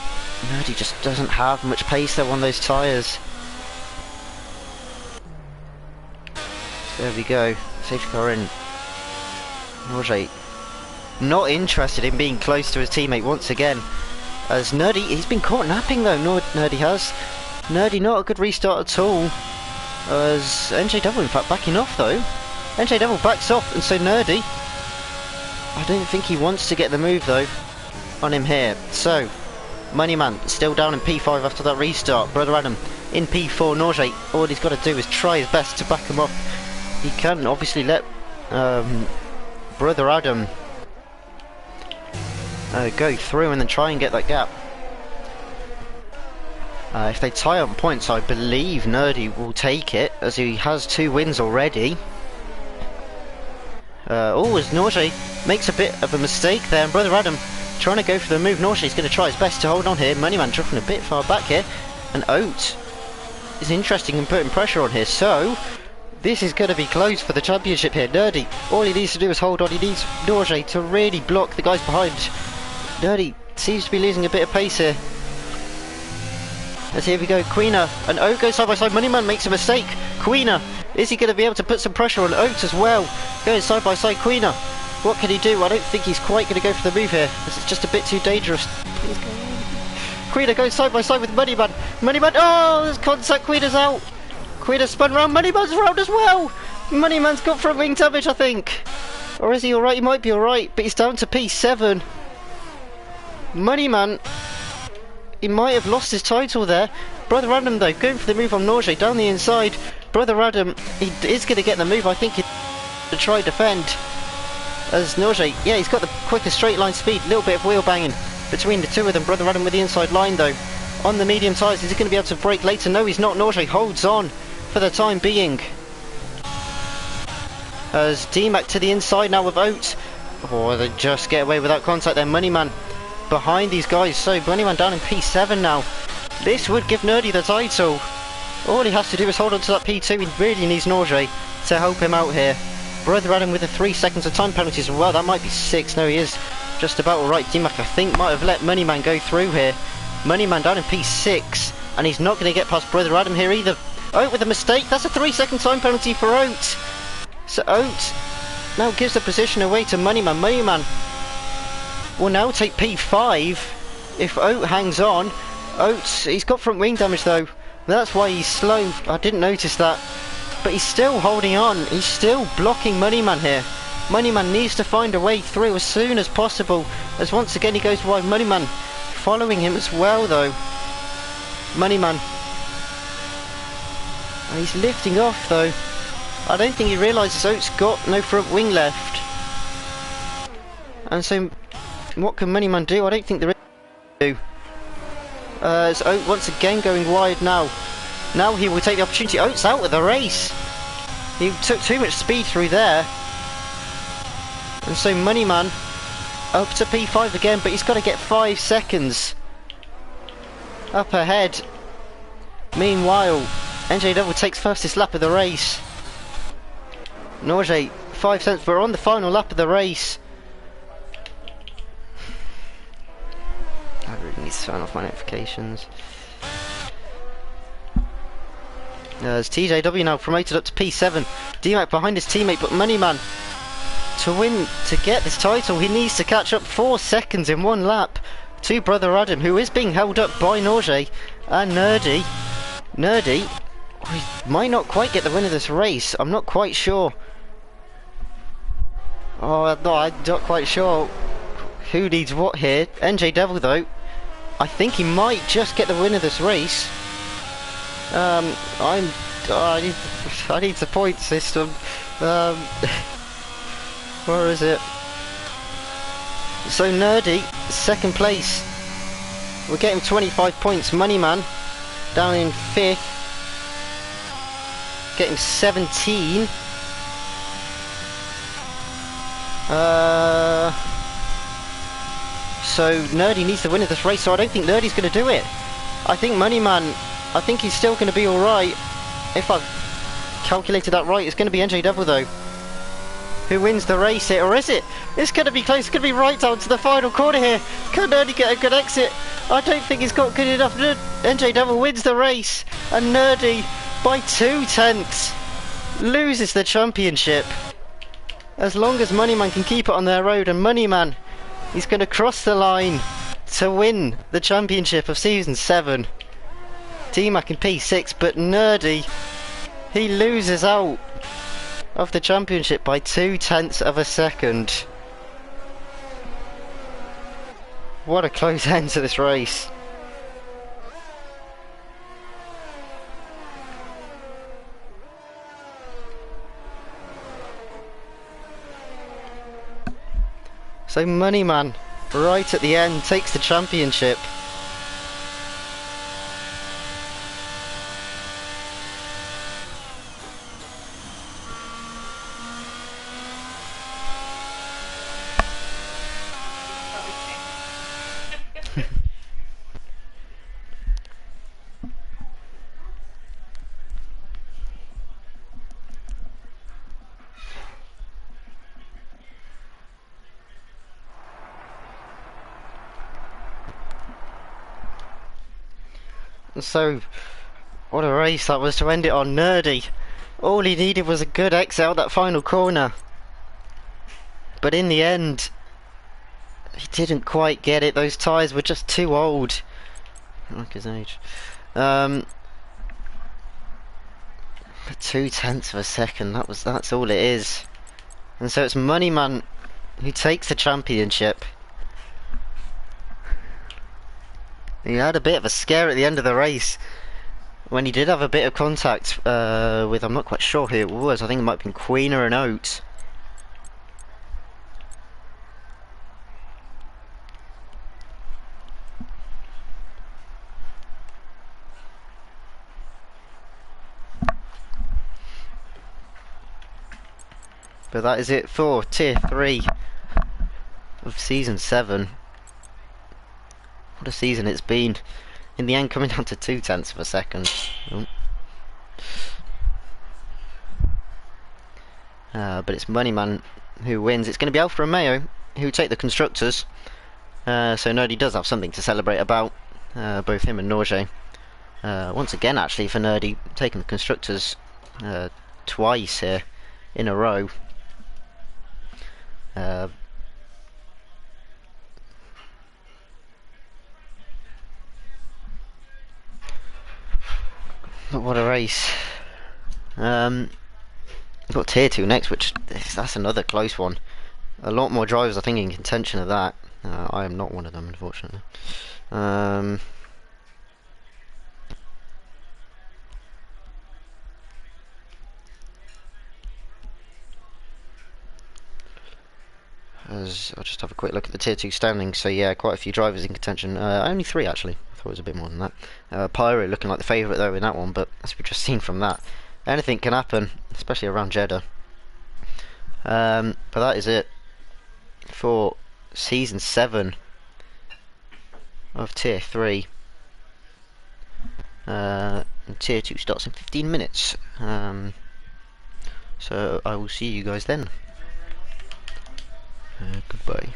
Nerdy just doesn't have much pace though on those tyres. There we go. Safety car in. Norge not interested in being close to his teammate once again. As Nerdy, he's been caught napping though, Nerdy has. Nerdy not a good restart at all. As NJ Devil in fact backing off though. NJ Devil backs off, and so Nerdy, I don't think he wants to get the move though on him here. So Moneyman still down in P5 after that restart. Brother Adam in P4. Norge, all he's got to do is try his best to back him off. He can obviously let Brother Adam go through and then try and get that gap. If they tie up points, I believe Nerdy will take it, as he has 2 wins already. Oh, as Norge makes a bit of a mistake there, and Brother Adam trying to go for the move. Norge is going to try his best to hold on here. Moneyman dropping a bit far back here, and Oat is interesting in putting pressure on here. So this is going to be close for the championship here. Nerdy, all he needs to do is hold on. He needs Norge to really block the guys behind. Nerdy seems to be losing a bit of pace here. As here we go, Queener and Oat go side by side. Moneyman makes a mistake. Queener, is he going to be able to put some pressure on Oat as well? Going side by side, Queener. What can he do? I don't think he's quite going to go for the move here. This is just a bit too dangerous. Queener goes side by side with Moneyman. Moneyman, oh, there's contact. Queener's out. Queener spun round. Moneyman's around as well. Moneyman's got front wing damage, I think. Or is he alright? He might be alright, but he's down to P7. Moneyman, he might have lost his title there. Brother Adam though, going for the move on Norge down the inside. Brother Adam, he is going to get the move. I think he'll try defend. As Norje, yeah, he's got the quicker straight line speed. A little bit of wheel banging between the two of them. Brother Adam with the inside line though. On the medium tyres, is he going to be able to brake later? No, he's not. Norje holds on for the time being. As D-Mac to the inside now with Oates. Oh, they just get away without contact there. Moneyman behind these guys. So Moneyman down in P7 now. This would give Nerdy the title. All he has to do is hold on to that P2. He really needs Norje to help him out here. Brother Adam with the 3 seconds of time penalties. Well, that might be 6. No, he is just about alright. D-Mac, I think, might have let Moneyman go through here. Moneyman down in P6. And he's not going to get past Brother Adam here either. Oat with a mistake. That's a 3-second time penalty for Oat. So Oat now gives the position away to Moneyman. Moneyman will now take P5 if Oat hangs on. Oates, he's got front wing damage though. That's why he's slow. I didn't notice that. But he's still holding on. He's still blocking Moneyman here. Moneyman needs to find a way through as soon as possible. As once again he goes wide. Moneyman following him as well though. Moneyman. And he's lifting off though. I don't think he realises Oates got no front wing left. And so, what can Moneyman do? I don't think there is. As Oates once again going wide now. Now he will take the opportunity. Oates out of the race. He took too much speed through there. And so Moneyman up to P5 again, but he's got to get 5 seconds up ahead. Meanwhile, NJ Devil takes fastest lap of the race. Norje, 5 cents. We're on the final lap of the race. I really need to turn off my notifications. As TJW now promoted up to P7. D-Mac behind his teammate, but Moneyman to win, to get this title, he needs to catch up 4 seconds in 1 lap to Brother Adam, who is being held up by Norje and Nerdy. Nerdy, he might not quite get the win of this race. I'm not quite sure. Oh no, I'm not quite sure who needs what here. NJ Devil though, I think he might just get the win of this race. I need the point system. Where is it? So Nerdy, 2nd place. We're getting 25 points. Moneyman down in 5th, getting 17. So Nerdy needs the win of this race, so I don't think Nerdy's going to do it. I think Moneyman, I think he's still going to be alright. If I've calculated that right, it's going to be NJ Devil though who wins the race here, or is it? It's going to be close, it's going to be right down to the final corner here. Can Nerdy get a good exit? I don't think he's got good enough. NJ Devil wins the race, and Nerdy by 2 tenths loses the championship. As long as Moneyman can keep it on their road, and Moneyman, he's going to cross the line to win the championship of Season 7. D-Mac in P6, but Nerdy, he loses out of the championship by 2 tenths of a second. What a close end to this race. So Moneyman, right at the end, takes the championship. So, what a race that was to end it on. Nerdy, all he needed was a good exit out that final corner, but in the end he didn't quite get it. Those tyres were just too old. I like his age. 2 tenths of a second, that's all it is. And so it's Moneyman who takes the championship. He had a bit of a scare at the end of the race when he did have a bit of contact with, I'm not quite sure who it was, I think it might have been Queen or an Oat. But that is it for Tier 3 of Season 7. What a season it's been. In the end, coming down to 0.2 of a second. Oh. But it's Moneyman who wins. It's going to be Alfa Romeo who take the constructors. So Nerdy does have something to celebrate about. Both him and Norge. Once again, actually, for Nerdy, taking the constructors twice here in a row. What a race. We've got Tier 2 next, which that's another close one. A lot more drivers, I think, in contention of that. I am not one of them, unfortunately. I'll just have a quick look at the Tier 2 standings. So yeah, quite a few drivers in contention. Only 3 actually. I thought it was a bit more than that. Pyro looking like the favourite though in that one, but as we've just seen from that, anything can happen, especially around Jeddah. But that is it for Season 7 of Tier 3. And Tier 2 starts in 15 minutes. So I will see you guys then. Goodbye.